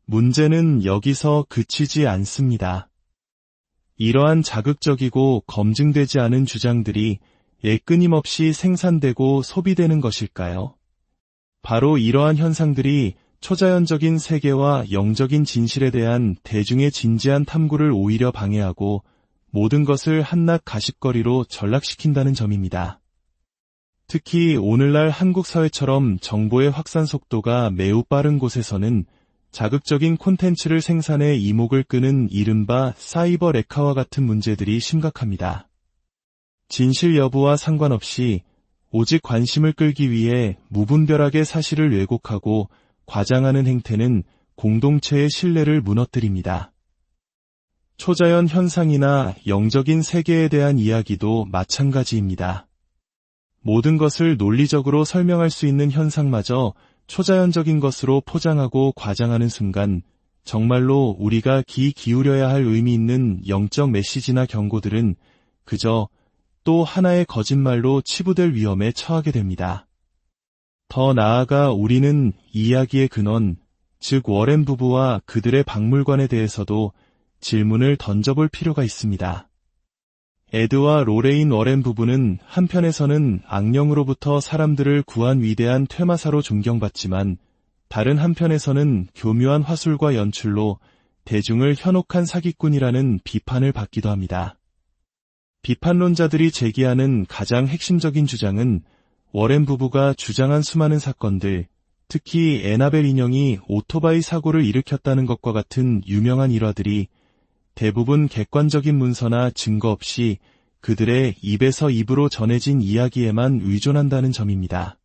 문제는 여기서 그치지 않습니다. 이러한 자극적이고 검증되지 않은 주장들이 끊임없이 생산되고 소비되는 것일까요? 바로 이러한 현상들이 초자연적인 세계와 영적인 진실에 대한 대중의 진지한 탐구를 오히려 방해하고 모든 것을 한낱 가십거리로 전락시킨다는 점입니다. 특히 오늘날 한국 사회처럼 정보의 확산 속도가 매우 빠른 곳에서는 자극적인 콘텐츠를 생산해 이목을 끄는 이른바 사이버 레카와 같은 문제들이 심각합니다. 진실 여부와 상관없이 오직 관심을 끌기 위해 무분별하게 사실을 왜곡하고 과장하는 행태는 공동체의 신뢰를 무너뜨립니다. 초자연 현상이나 영적인 세계에 대한 이야기도 마찬가지입니다. 모든 것을 논리적으로 설명할 수 있는 현상마저 초자연적인 것으로 포장하고 과장하는 순간 정말로 우리가 귀 기울여야 할 의미 있는 영적 메시지나 경고들은 그저 또 하나의 거짓말로 치부될 위험에 처하게 됩니다. 더 나아가 우리는 이야기의 근원, 즉 워렌 부부와 그들의 박물관에 대해서도 질문을 던져볼 필요가 있습니다. 에드와 로레인 워렌 부부는 한편에서는 악령으로부터 사람들을 구한 위대한 퇴마사로 존경받지만 다른 한편에서는 교묘한 화술과 연출로 대중을 현혹한 사기꾼이라는 비판을 받기도 합니다. 비판론자들이 제기하는 가장 핵심적인 주장은 워렌 부부가 주장한 수많은 사건들, 특히 애나벨 인형이 오토바이 사고를 일으켰다는 것과 같은 유명한 일화들이 대부분 객관적인 문서나 증거 없이 그들의 입에서 입으로 전해진 이야기에만 의존한다는 점입니다.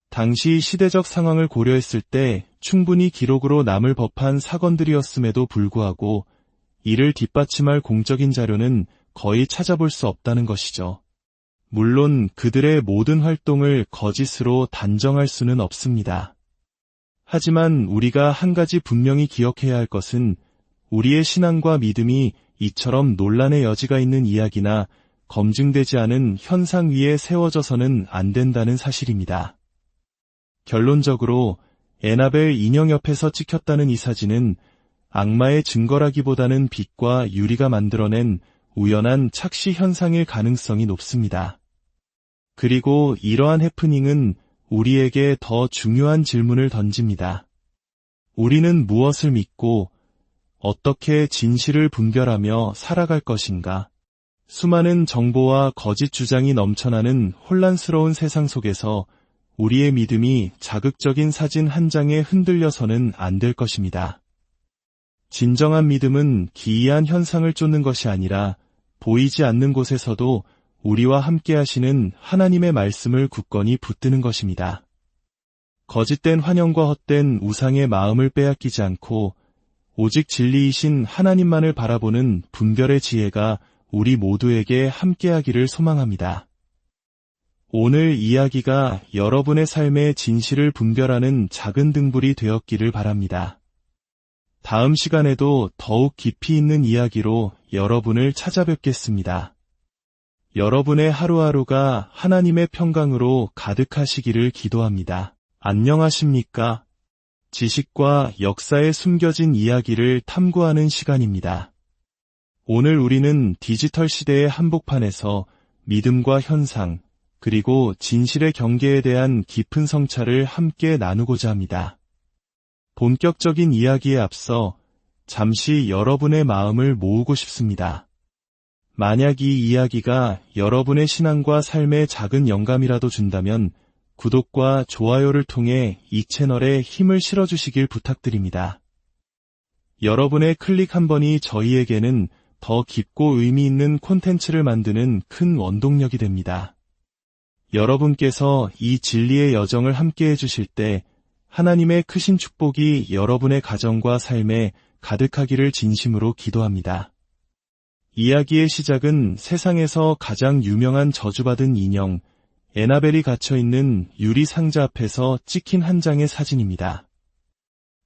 당시 시대적 상황을 고려했을 때 충분히 기록으로 남을 법한 사건들이었음에도 불구하고 이를 뒷받침할 공적인 자료는 거의 찾아볼 수 없다는 것이죠. 물론 그들의 모든 활동을 거짓으로 단정할 수는 없습니다. 하지만 우리가 한 가지 분명히 기억해야 할 것은 우리의 신앙과 믿음이 이처럼 논란의 여지가 있는 이야기나 검증되지 않은 현상 위에 세워져서는 안 된다는 사실입니다. 결론적으로 애나벨 인형 옆에서 찍혔다는 이 사진은 악마의 증거라기보다는 빛과 유리가 만들어낸 우연한 착시 현상일 가능성이 높습니다. 그리고 이러한 해프닝은 우리에게 더 중요한 질문을 던집니다. 우리는 무엇을 믿고 어떻게 진실을 분별하며 살아갈 것인가? 수많은 정보와 거짓 주장이 넘쳐나는 혼란스러운 세상 속에서 우리의 믿음이 자극적인 사진 한 장에 흔들려서는 안 될 것입니다. 진정한 믿음은 기이한 현상을 쫓는 것이 아니라 보이지 않는 곳에서도 우리와 함께 하시는 하나님의 말씀을 굳건히 붙드는 것입니다. 거짓된 환영과 헛된 우상의 마음을 빼앗기지 않고 오직 진리이신 하나님만을 바라보는 분별의 지혜가 우리 모두에게 함께하기를 소망합니다. 오늘 이야기가 여러분의 삶의 진실을 분별하는 작은 등불이 되었기를 바랍니다. 다음 시간에도 더욱 깊이 있는 이야기로 여러분을 찾아뵙겠습니다. 여러분의 하루하루가 하나님의 평강으로 가득하시기를 기도합니다. 안녕하십니까? 지식과 역사에 숨겨진 이야기를 탐구하는 시간입니다. 오늘 우리는 디지털 시대의 한복판에서 믿음과 현상, 그리고 진실의 경계에 대한 깊은 성찰을 함께 나누고자 합니다. 본격적인 이야기에 앞서 잠시 여러분의 마음을 모으고 싶습니다. 만약 이 이야기가 여러분의 신앙과 삶에 작은 영감이라도 준다면 구독과 좋아요를 통해 이 채널에 힘을 실어주시길 부탁드립니다. 여러분의 클릭 한 번이 저희에게는 더 깊고 의미 있는 콘텐츠를 만드는 큰 원동력이 됩니다. 여러분께서 이 진리의 여정을 함께 해주실 때 하나님의 크신 축복이 여러분의 가정과 삶에 가득하기를 진심으로 기도합니다. 이야기의 시작은 세상에서 가장 유명한 저주받은 인형, 애나벨이 갇혀있는 유리 상자 앞에서 찍힌 한 장의 사진입니다.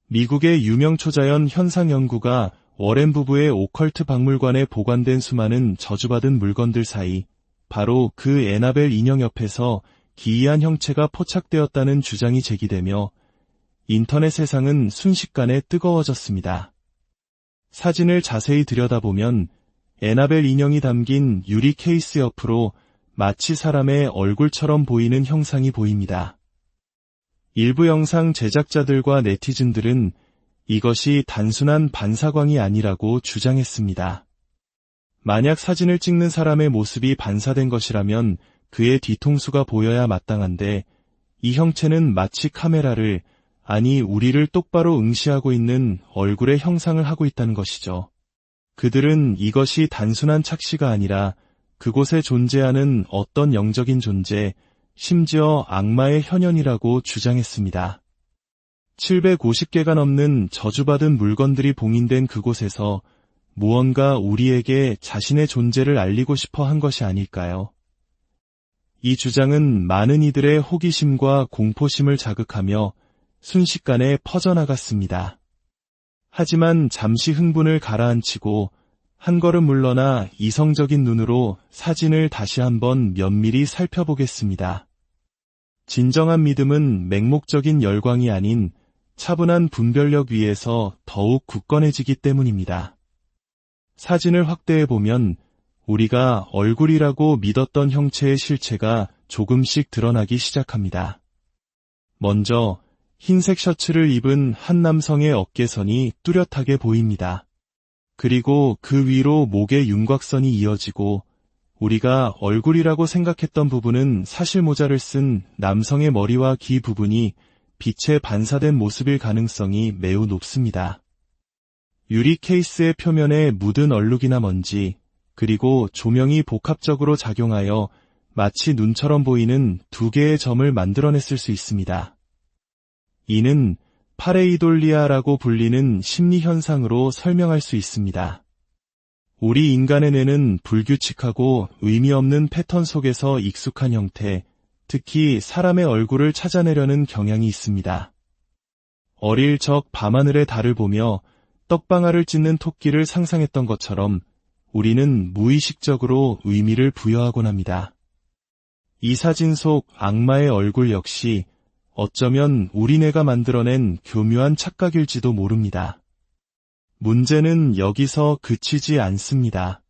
미국의 유명 초자연 현상 연구가 워렌 부부의 오컬트 박물관에 보관된 수많은 저주받은 물건들 사이 바로 그 애나벨 인형 옆에서 기이한 형체가 포착되었다는 주장이 제기되며 인터넷 세상은 순식간에 뜨거워졌습니다. 사진을 자세히 들여다보면 애나벨 인형이 담긴 유리 케이스 옆으로 마치 사람의 얼굴처럼 보이는 형상이 보입니다. 일부 영상 제작자들과 네티즌들은 이것이 단순한 반사광이 아니라고 주장했습니다. 만약 사진을 찍는 사람의 모습이 반사된 것이라면 그의 뒤통수가 보여야 마땅한데 이 형체는 마치 카메라를, 아니 우리를 똑바로 응시하고 있는 얼굴의 형상을 하고 있다는 것이죠. 그들은 이것이 단순한 착시가 아니라 그곳에 존재하는 어떤 영적인 존재, 심지어 악마의 현현이라고 주장했습니다. 750개가 넘는 저주받은 물건들이 봉인된 그곳에서 무언가 우리에게 자신의 존재를 알리고 싶어 한 것이 아닐까요? 이 주장은 많은 이들의 호기심과 공포심을 자극하며 순식간에 퍼져나갔습니다. 하지만 잠시 흥분을 가라앉히고 한 걸음 물러나 이성적인 눈으로 사진을 다시 한번 면밀히 살펴보겠습니다. 진정한 믿음은 맹목적인 열광이 아닌 차분한 분별력 위에서 더욱 굳건해지기 때문입니다. 사진을 확대해보면 우리가 얼굴이라고 믿었던 형체의 실체가 조금씩 드러나기 시작합니다. 먼저 흰색 셔츠를 입은 한 남성의 어깨선이 뚜렷하게 보입니다. 그리고 그 위로 목의 윤곽선이 이어지고 우리가 얼굴이라고 생각했던 부분은 사실 모자를 쓴 남성의 머리와 귀 부분이 빛에 반사된 모습일 가능성이 매우 높습니다. 유리 케이스의 표면에 묻은 얼룩이나 먼지, 그리고 조명이 복합적으로 작용하여 마치 눈처럼 보이는 두 개의 점을 만들어냈을 수 있습니다. 이는 파레이돌리아라고 불리는 심리현상으로 설명할 수 있습니다. 우리 인간의 뇌는 불규칙하고 의미 없는 패턴 속에서 익숙한 형태, 특히 사람의 얼굴을 찾아내려는 경향이 있습니다. 어릴 적 밤하늘의 달을 보며 떡방아를 찢는 토끼를 상상했던 것처럼 우리는 무의식적으로 의미를 부여하곤 합니다. 이 사진 속 악마의 얼굴 역시 어쩌면 우리 뇌가 만들어낸 교묘한 착각일지도 모릅니다. 문제는 여기서 그치지 않습니다.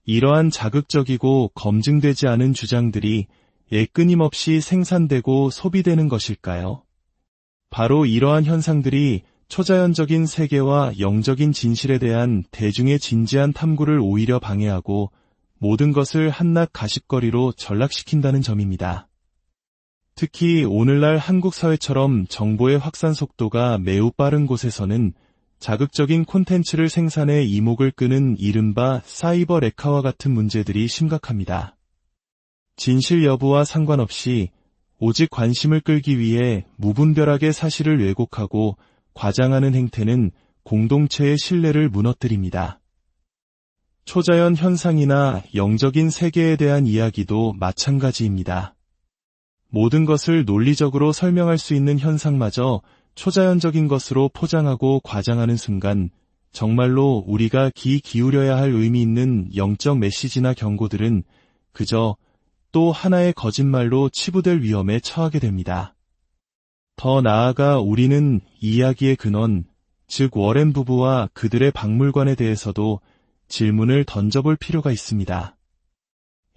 이러한 자극적이고 검증되지 않은 주장들이 끊임없이 생산되고 소비되는 것일까요? 바로 이러한 현상들이 초자연적인 세계와 영적인 진실에 대한 대중의 진지한 탐구를 오히려 방해하고 모든 것을 한낱 가십거리로 전락시킨다는 점입니다. 특히 오늘날 한국 사회처럼 정보의 확산 속도가 매우 빠른 곳에서는 자극적인 콘텐츠를 생산해 이목을 끄는 이른바 사이버 레카와 같은 문제들이 심각합니다. 진실 여부와 상관없이 오직 관심을 끌기 위해 무분별하게 사실을 왜곡하고 과장하는 행태는 공동체의 신뢰를 무너뜨립니다. 초자연 현상이나 영적인 세계에 대한 이야기도 마찬가지입니다. 모든 것을 논리적으로 설명할 수 있는 현상마저 초자연적인 것으로 포장하고 과장하는 순간 정말로 우리가 귀 기울여야 할 의미 있는 영적 메시지나 경고들은 그저 또 하나의 거짓말로 치부될 위험에 처하게 됩니다. 더 나아가 우리는 이 이야기의 근원, 즉 워렌 부부와 그들의 박물관에 대해서도 질문을 던져볼 필요가 있습니다.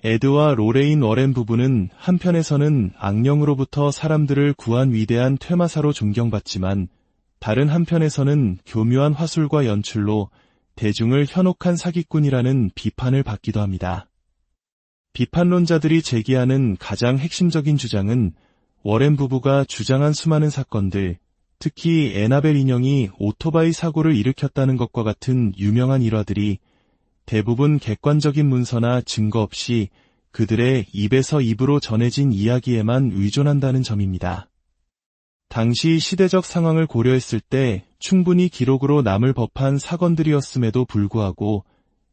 에드와 로레인 워렌 부부는 한편에서는 악령으로부터 사람들을 구한 위대한 퇴마사로 존경받지만 다른 한편에서는 교묘한 화술과 연출로 대중을 현혹한 사기꾼이라는 비판을 받기도 합니다. 비판론자들이 제기하는 가장 핵심적인 주장은 워렌 부부가 주장한 수많은 사건들, 특히 애나벨 인형이 오토바이 사고를 일으켰다는 것과 같은 유명한 일화들이 대부분 객관적인 문서나 증거 없이 그들의 입에서 입으로 전해진 이야기에만 의존한다는 점입니다. 당시 시대적 상황을 고려했을 때 충분히 기록으로 남을 법한 사건들이었음에도 불구하고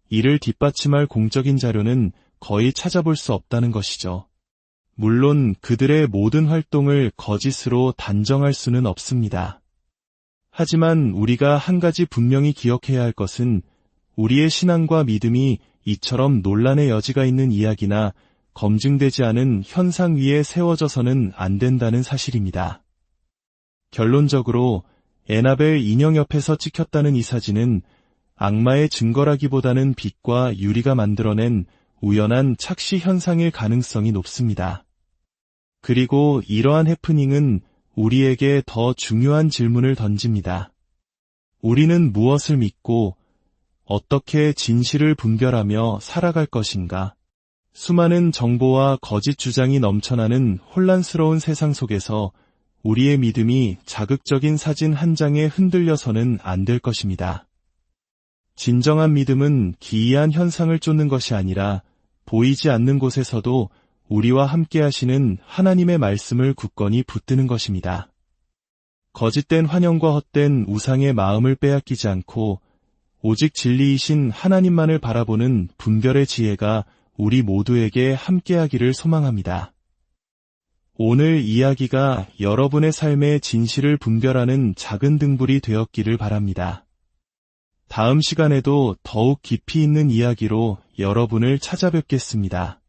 이를 뒷받침할 공적인 자료는 거의 찾아볼 수 없다는 것이죠. 물론 그들의 모든 활동을 거짓으로 단정할 수는 없습니다. 하지만 우리가 한 가지 분명히 기억해야 할 것은 우리의 신앙과 믿음이 이처럼 논란의 여지가 있는 이야기나 검증되지 않은 현상 위에 세워져서는 안 된다는 사실입니다. 결론적으로 애나벨 인형 옆에서 찍혔다는 이 사진은 악마의 증거라기보다는 빛과 유리가 만들어낸 우연한 착시 현상일 가능성이 높습니다. 그리고 이러한 해프닝은 우리에게 더 중요한 질문을 던집니다. 우리는 무엇을 믿고 어떻게 진실을 분별하며 살아갈 것인가? 수많은 정보와 거짓 주장이 넘쳐나는 혼란스러운 세상 속에서 우리의 믿음이 자극적인 사진 한 장에 흔들려서는 안 될 것입니다. 진정한 믿음은 기이한 현상을 쫓는 것이 아니라 보이지 않는 곳에서도 우리와 함께 하시는 하나님의 말씀을 굳건히 붙드는 것입니다. 거짓된 환영과 헛된 우상의 마음을 빼앗기지 않고 오직 진리이신 하나님만을 바라보는 분별의 지혜가 우리 모두에게 함께하기를 소망합니다. 오늘 이야기가 여러분의 삶의 진실을 분별하는 작은 등불이 되었기를 바랍니다. 다음 시간에도 더욱 깊이 있는 이야기로 여러분을 찾아뵙겠습니다.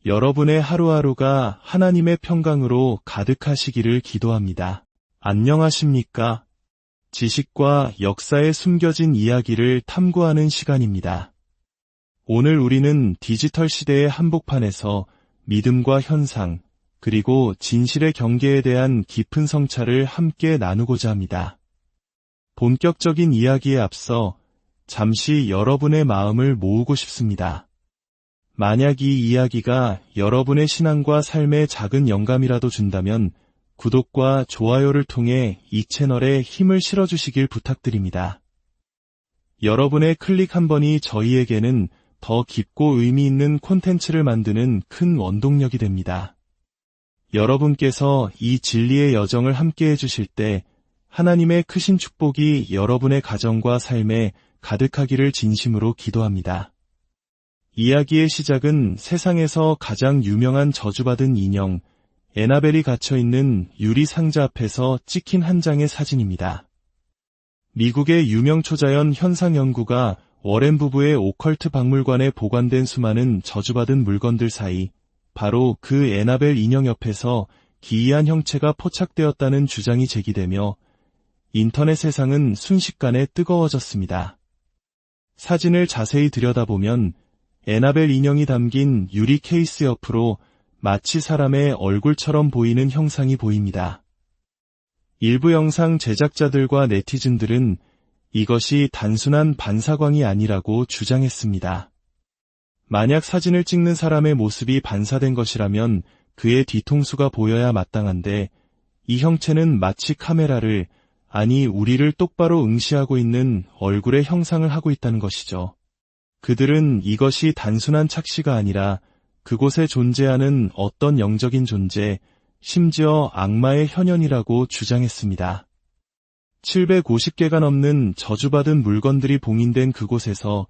여러분의 하루하루가 하나님의 평강으로 가득하시기를 기도합니다. 안녕하십니까? 지식과 역사에 숨겨진 이야기를 탐구하는 시간입니다. 오늘 우리는 디지털 시대의 한복판에서 믿음과 현상, 그리고 진실의 경계에 대한 깊은 성찰을 함께 나누고자 합니다. 본격적인 이야기에 앞서 잠시 여러분의 마음을 모으고 싶습니다. 만약 이 이야기가 여러분의 신앙과 삶에 작은 영감이라도 준다면 구독과 좋아요를 통해 이 채널에 힘을 실어주시길 부탁드립니다. 여러분의 클릭 한 번이 저희에게는 더 깊고 의미 있는 콘텐츠를 만드는 큰 원동력이 됩니다. 여러분께서 이 진리의 여정을 함께 해주실 때 하나님의 크신 축복이 여러분의 가정과 삶에 가득하기를 진심으로 기도합니다. 이야기의 시작은 세상에서 가장 유명한 저주받은 인형, 에나벨이 갇혀있는 유리 상자 앞에서 찍힌 한 장의 사진입니다. 미국의 유명 초자연 현상연구가 워렌 부부의 오컬트 박물관에 보관된 수많은 저주받은 물건들 사이 바로 그 에나벨 인형 옆에서 기이한 형체가 포착되었다는 주장이 제기되며 인터넷 세상은 순식간에 뜨거워졌습니다. 사진을 자세히 들여다보면 에나벨 인형이 담긴 유리 케이스 옆으로 마치 사람의 얼굴처럼 보이는 형상이 보입니다. 일부 영상 제작자들과 네티즌들은 이것이 단순한 반사광이 아니라고 주장했습니다. 만약 사진을 찍는 사람의 모습이 반사된 것이라면 그의 뒤통수가 보여야 마땅한데 이 형체는 마치 카메라를, 아니 우리를 똑바로 응시하고 있는 얼굴의 형상을 하고 있다는 것이죠. 그들은 이것이 단순한 착시가 아니라 그곳에 존재하는 어떤 영적인 존재, 심지어 악마의 현현이라고 주장했습니다. 750개가 넘는 저주받은 물건들이 봉인된 그곳에서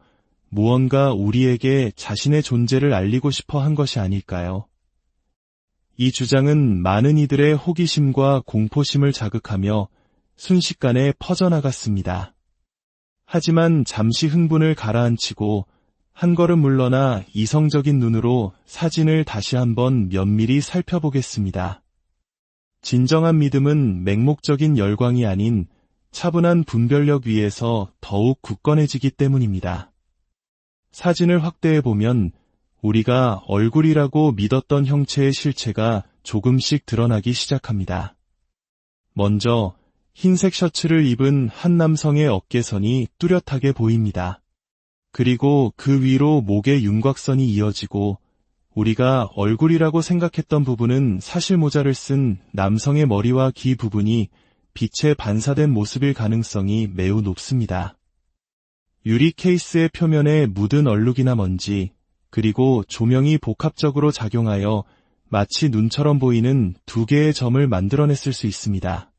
무언가 우리에게 자신의 존재를 알리고 싶어 한 것이 아닐까요? 이 주장은 많은 이들의 호기심과 공포심을 자극하며 순식간에 퍼져나갔습니다. 하지만 잠시 흥분을 가라앉히고 한 걸음 물러나 이성적인 눈으로 사진을 다시 한번 면밀히 살펴보겠습니다. 진정한 믿음은 맹목적인 열광이 아닌 차분한 분별력 위에서 더욱 굳건해지기 때문입니다. 사진을 확대해보면 우리가 얼굴이라고 믿었던 형체의 실체가 조금씩 드러나기 시작합니다. 먼저 흰색 셔츠를 입은 한 남성의 어깨선이 뚜렷하게 보입니다. 그리고 그 위로 목의 윤곽선이 이어지고 우리가 얼굴이라고 생각했던 부분은 사실 모자를 쓴 남성의 머리와 귀 부분이 빛에 반사된 모습일 가능성이 매우 높습니다. 유리 케이스의 표면에 묻은 얼룩이나 먼지, 그리고 조명이 복합적으로 작용하여 마치 눈처럼 보이는 두 개의 점을 만들어냈을 수 있습니다.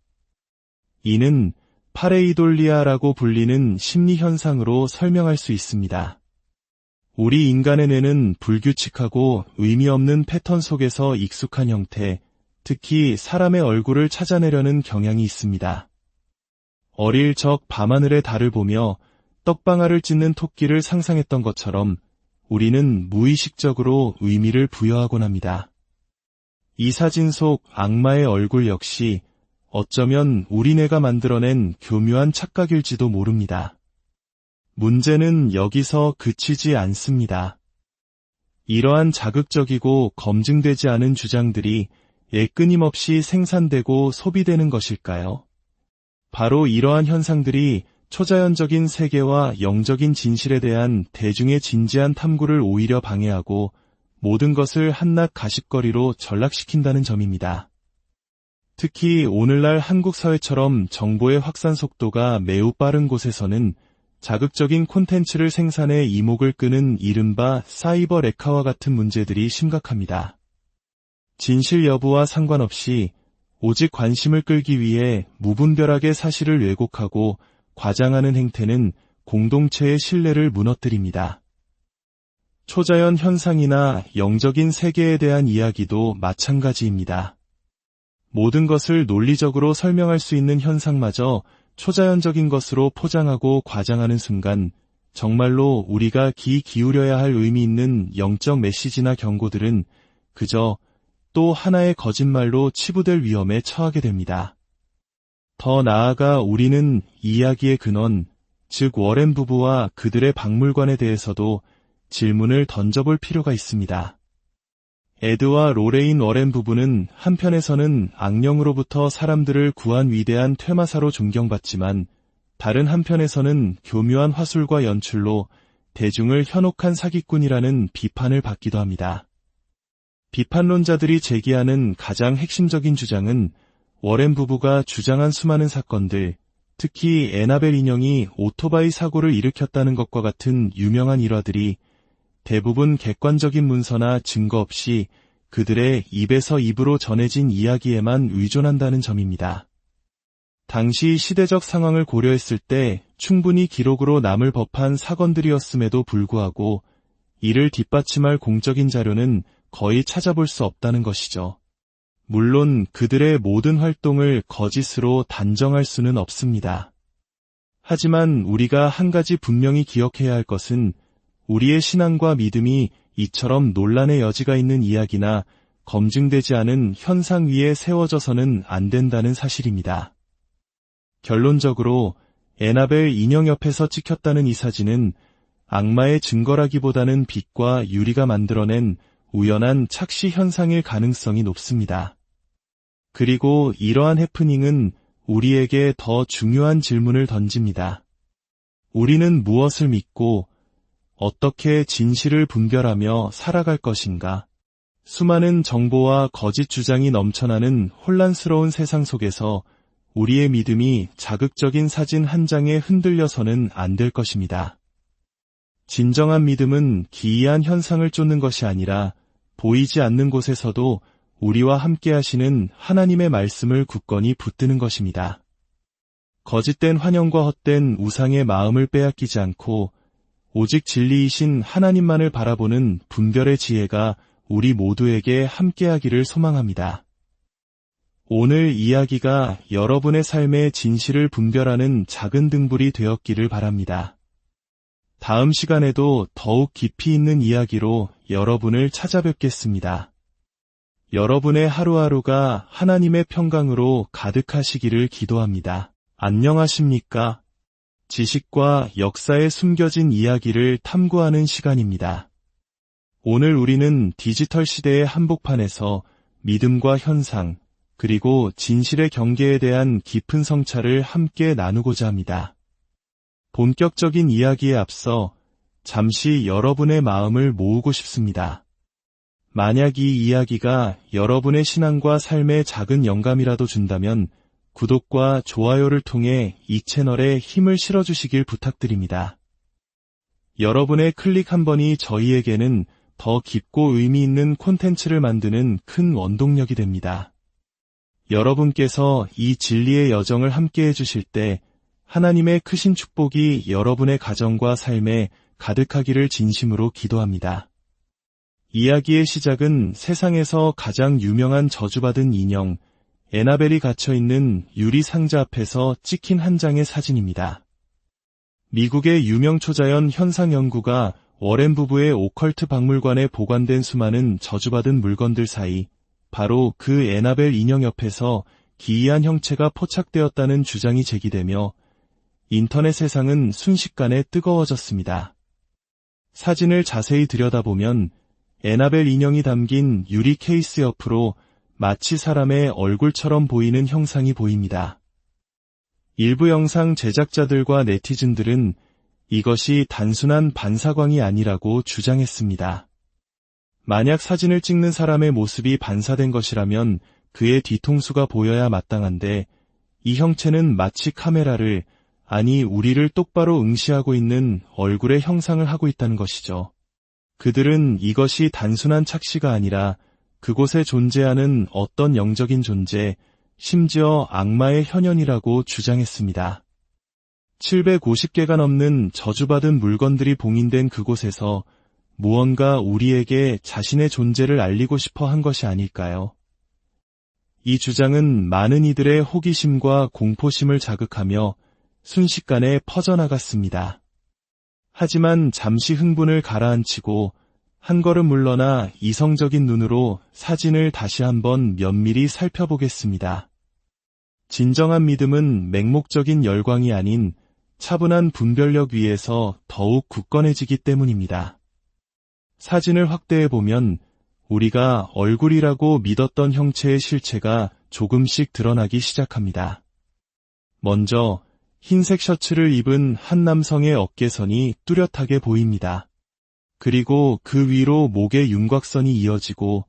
이는 파레이돌리아라고 불리는 심리현상으로 설명할 수 있습니다. 우리 인간의 뇌는 불규칙하고 의미 없는 패턴 속에서 익숙한 형태, 특히 사람의 얼굴을 찾아내려는 경향이 있습니다. 어릴 적 밤하늘의 달을 보며 떡방아를 찢는 토끼를 상상했던 것처럼 우리는 무의식적으로 의미를 부여하곤 합니다. 이 사진 속 악마의 얼굴 역시 어쩌면 우리 뇌가 만들어낸 교묘한 착각일지도 모릅니다. 문제는 여기서 그치지 않습니다. 이러한 자극적이고 검증되지 않은 주장들이 끊임없이 생산되고 소비되는 것일까요? 바로 이러한 현상들이 초자연적인 세계와 영적인 진실에 대한 대중의 진지한 탐구를 오히려 방해하고 모든 것을 한낱 가십거리로 전락시킨다는 점입니다. 특히 오늘날 한국 사회처럼 정보의 확산 속도가 매우 빠른 곳에서는 자극적인 콘텐츠를 생산해 이목을 끄는 이른바 사이버 레카와 같은 문제들이 심각합니다. 진실 여부와 상관없이 오직 관심을 끌기 위해 무분별하게 사실을 왜곡하고 과장하는 행태는 공동체의 신뢰를 무너뜨립니다. 초자연 현상이나 영적인 세계에 대한 이야기도 마찬가지입니다. 모든 것을 논리적으로 설명할 수 있는 현상마저 초자연적인 것으로 포장하고 과장하는 순간 정말로 우리가 귀 기울여야 할 의미 있는 영적 메시지나 경고들은 그저 또 하나의 거짓말로 치부될 위험에 처하게 됩니다. 더 나아가 우리는 이야기의 근원, 즉 워렌 부부와 그들의 박물관에 대해서도 질문을 던져볼 필요가 있습니다. 에드와 로레인 워렌 부부는 한편에서는 악령으로부터 사람들을 구한 위대한 퇴마사로 존경받지만 다른 한편에서는 교묘한 화술과 연출로 대중을 현혹한 사기꾼이라는 비판을 받기도 합니다. 비판론자들이 제기하는 가장 핵심적인 주장은 워렌 부부가 주장한 수많은 사건들, 특히 애나벨 인형이 오토바이 사고를 일으켰다는 것과 같은 유명한 일화들이 대부분 객관적인 문서나 증거 없이 그들의 입에서 입으로 전해진 이야기에만 의존한다는 점입니다. 당시 시대적 상황을 고려했을 때 충분히 기록으로 남을 법한 사건들이었음에도 불구하고 이를 뒷받침할 공적인 자료는 거의 찾아볼 수 없다는 것이죠. 물론 그들의 모든 활동을 거짓으로 단정할 수는 없습니다. 하지만 우리가 한 가지 분명히 기억해야 할 것은 우리의 신앙과 믿음이 이처럼 논란의 여지가 있는 이야기나 검증되지 않은 현상 위에 세워져서는 안 된다는 사실입니다. 결론적으로 애나벨 인형 옆에서 찍혔다는 이 사진은 악마의 증거라기보다는 빛과 유리가 만들어낸 우연한 착시 현상일 가능성이 높습니다. 그리고 이러한 해프닝은 우리에게 더 중요한 질문을 던집니다. 우리는 무엇을 믿고 어떻게 진실을 분별하며 살아갈 것인가? 수많은 정보와 거짓 주장이 넘쳐나는 혼란스러운 세상 속에서 우리의 믿음이 자극적인 사진 한 장에 흔들려서는 안 될 것입니다. 진정한 믿음은 기이한 현상을 쫓는 것이 아니라 보이지 않는 곳에서도 우리와 함께 하시는 하나님의 말씀을 굳건히 붙드는 것입니다. 거짓된 환영과 헛된 우상의 마음을 빼앗기지 않고 오직 진리이신 하나님만을 바라보는 분별의 지혜가 우리 모두에게 함께하기를 소망합니다. 오늘 이야기가 여러분의 삶의 진실을 분별하는 작은 등불이 되었기를 바랍니다. 다음 시간에도 더욱 깊이 있는 이야기로 여러분을 찾아뵙겠습니다. 여러분의 하루하루가 하나님의 평강으로 가득하시기를 기도합니다. 안녕하십니까? 지식과 역사에 숨겨진 이야기를 탐구하는 시간입니다. 오늘 우리는 디지털 시대의 한복판에서 믿음과 현상, 그리고 진실의 경계에 대한 깊은 성찰을 함께 나누고자 합니다. 본격적인 이야기에 앞서 잠시 여러분의 마음을 모으고 싶습니다. 만약 이 이야기가 여러분의 신앙과 삶에 작은 영감이라도 준다면 구독과 좋아요를 통해 이 채널에 힘을 실어주시길 부탁드립니다. 여러분의 클릭 한 번이 저희에게는 더 깊고 의미 있는 콘텐츠를 만드는 큰 원동력이 됩니다. 여러분께서 이 진리의 여정을 함께 해주실 때 하나님의 크신 축복이 여러분의 가정과 삶에 가득하기를 진심으로 기도합니다. 이야기의 시작은 세상에서 가장 유명한 저주받은 인형, 애나벨이 갇혀있는 유리 상자 앞에서 찍힌 한 장의 사진입니다. 미국의 유명 초자연 현상 연구가 워렌 부부의 오컬트 박물관에 보관된 수많은 저주받은 물건들 사이 바로 그 애나벨 인형 옆에서 기이한 형체가 포착되었다는 주장이 제기되며 인터넷 세상은 순식간에 뜨거워졌습니다. 사진을 자세히 들여다보면 애나벨 인형이 담긴 유리 케이스 옆으로 마치 사람의 얼굴처럼 보이는 형상이 보입니다. 일부 영상 제작자들과 네티즌들은 이것이 단순한 반사광이 아니라고 주장했습니다. 만약 사진을 찍는 사람의 모습이 반사된 것이라면 그의 뒤통수가 보여야 마땅한데 이 형체는 마치 카메라를, 아니 우리를 똑바로 응시하고 있는 얼굴의 형상을 하고 있다는 것이죠. 그들은 이것이 단순한 착시가 아니라 그곳에 존재하는 어떤 영적인 존재, 심지어 악마의 현현이라고 주장했습니다. 750개가 넘는 저주받은 물건들이 봉인된 그곳에서 무언가 우리에게 자신의 존재를 알리고 싶어 한 것이 아닐까요? 이 주장은 많은 이들의 호기심과 공포심을 자극하며 순식간에 퍼져나갔습니다. 하지만 잠시 흥분을 가라앉히고 한 걸음 물러나 이성적인 눈으로 사진을 다시 한번 면밀히 살펴보겠습니다. 진정한 믿음은 맹목적인 열광이 아닌 차분한 분별력 위에서 더욱 굳건해지기 때문입니다. 사진을 확대해보면 우리가 얼굴이라고 믿었던 형체의 실체가 조금씩 드러나기 시작합니다. 먼저 흰색 셔츠를 입은 한 남성의 어깨선이 뚜렷하게 보입니다. 그리고 그 위로 목의 윤곽선이 이어지고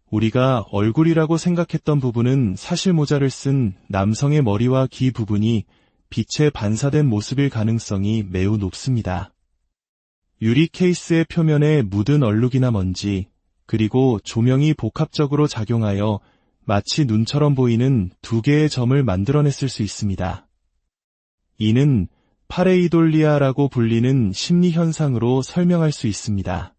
우리가 얼굴이라고 생각했던 부분은 사실 모자를 쓴 남성의 머리와 귀 부분이 빛에 반사된 모습일 가능성이 매우 높습니다. 유리 케이스의 표면에 묻은 얼룩이나 먼지, 그리고 조명이 복합적으로 작용하여 마치 눈처럼 보이는 두 개의 점을 만들어냈을 수 있습니다. 이는 파레이돌리아라고 불리는 심리현상으로 설명할 수 있습니다.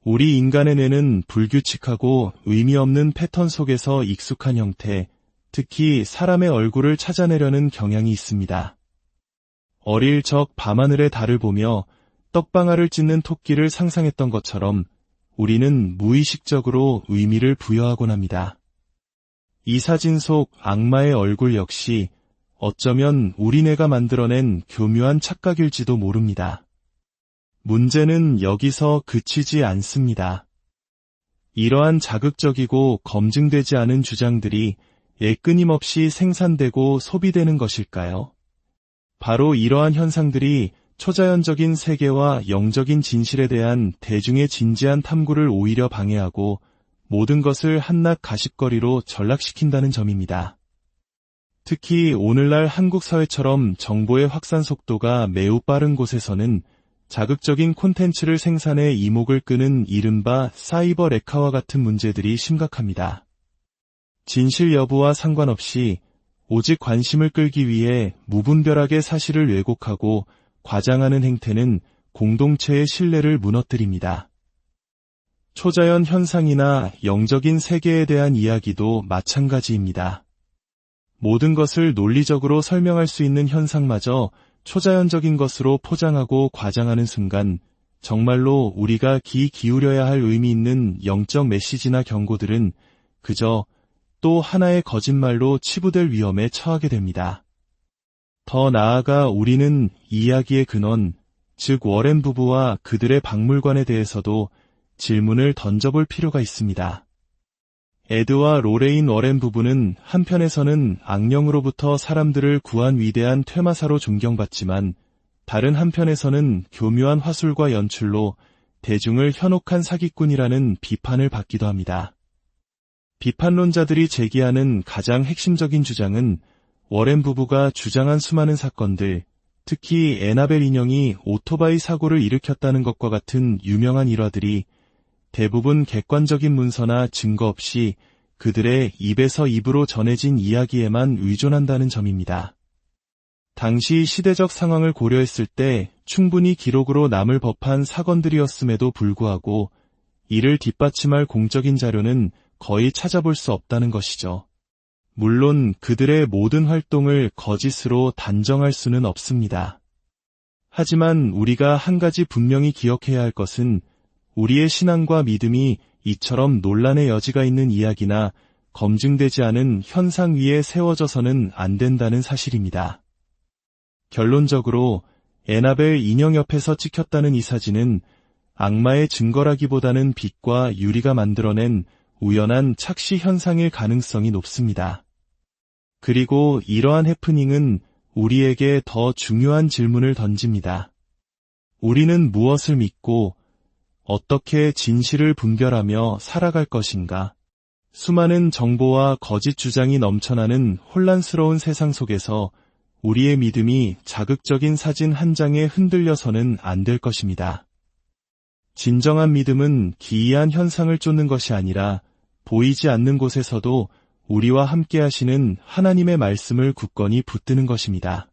우리 인간의 뇌는 불규칙하고 의미 없는 패턴 속에서 익숙한 형태, 특히 사람의 얼굴을 찾아내려는 경향이 있습니다. 어릴 적 밤하늘의 달을 보며 떡방아를 찢는 토끼를 상상했던 것처럼 우리는 무의식적으로 의미를 부여하곤 합니다. 이 사진 속 악마의 얼굴 역시 어쩌면 우리 뇌가 만들어낸 교묘한 착각일지도 모릅니다. 문제는 여기서 그치지 않습니다. 이러한 자극적이고 검증되지 않은 주장들이 끊임없이 생산되고 소비되는 것일까요? 바로 이러한 현상들이 초자연적인 세계와 영적인 진실에 대한 대중의 진지한 탐구를 오히려 방해하고 모든 것을 한낱 가십거리로 전락시킨다는 점입니다. 특히 오늘날 한국 사회처럼 정보의 확산 속도가 매우 빠른 곳에서는 자극적인 콘텐츠를 생산해 이목을 끄는 이른바 사이버 레카와 같은 문제들이 심각합니다. 진실 여부와 상관없이 오직 관심을 끌기 위해 무분별하게 사실을 왜곡하고 과장하는 행태는 공동체의 신뢰를 무너뜨립니다. 초자연 현상이나 영적인 세계에 대한 이야기도 마찬가지입니다. 모든 것을 논리적으로 설명할 수 있는 현상마저 초자연적인 것으로 포장하고 과장하는 순간 정말로 우리가 귀 기울여야 할 의미 있는 영적 메시지나 경고들은 그저 또 하나의 거짓말로 치부될 위험에 처하게 됩니다. 더 나아가 우리는 이야기의 근원, 즉 워렌 부부와 그들의 박물관에 대해서도 질문을 던져볼 필요가 있습니다. 에드와 로레인 워렌 부부는 한편에서는 악령으로부터 사람들을 구한 위대한 퇴마사로 존경받지만 다른 한편에서는 교묘한 화술과 연출로 대중을 현혹한 사기꾼이라는 비판을 받기도 합니다. 비판론자들이 제기하는 가장 핵심적인 주장은 워렌 부부가 주장한 수많은 사건들, 특히 애나벨 인형이 오토바이 사고를 일으켰다는 것과 같은 유명한 일화들이 대부분 객관적인 문서나 증거 없이 그들의 입에서 입으로 전해진 이야기에만 의존한다는 점입니다. 당시 시대적 상황을 고려했을 때 충분히 기록으로 남을 법한 사건들이었음에도 불구하고 이를 뒷받침할 공적인 자료는 거의 찾아볼 수 없다는 것이죠. 물론 그들의 모든 활동을 거짓으로 단정할 수는 없습니다. 하지만 우리가 한 가지 분명히 기억해야 할 것은 우리의 신앙과 믿음이 이처럼 논란의 여지가 있는 이야기나 검증되지 않은 현상 위에 세워져서는 안 된다는 사실입니다. 결론적으로 애나벨 인형 옆에서 찍혔다는 이 사진은 악마의 증거라기보다는 빛과 유리가 만들어낸 우연한 착시 현상일 가능성이 높습니다. 그리고 이러한 해프닝은 우리에게 더 중요한 질문을 던집니다. 우리는 무엇을 믿고 어떻게 진실을 분별하며 살아갈 것인가? 수많은 정보와 거짓 주장이 넘쳐나는 혼란스러운 세상 속에서 우리의 믿음이 자극적인 사진 한 장에 흔들려서는 안 될 것입니다. 진정한 믿음은 기이한 현상을 쫓는 것이 아니라 보이지 않는 곳에서도 우리와 함께 하시는 하나님의 말씀을 굳건히 붙드는 것입니다.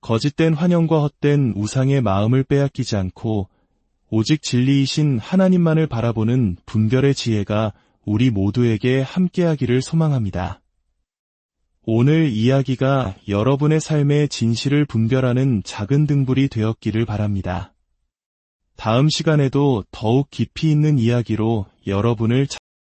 거짓된 환영과 헛된 우상의 마음을 빼앗기지 않고 오직 진리이신 하나님만을 바라보는 분별의 지혜가 우리 모두에게 함께하기를 소망합니다. 오늘 이야기가 여러분의 삶의 진실을 분별하는 작은 등불이 되었기를 바랍니다. 다음 시간에도 더욱 깊이 있는 이야기로 여러분을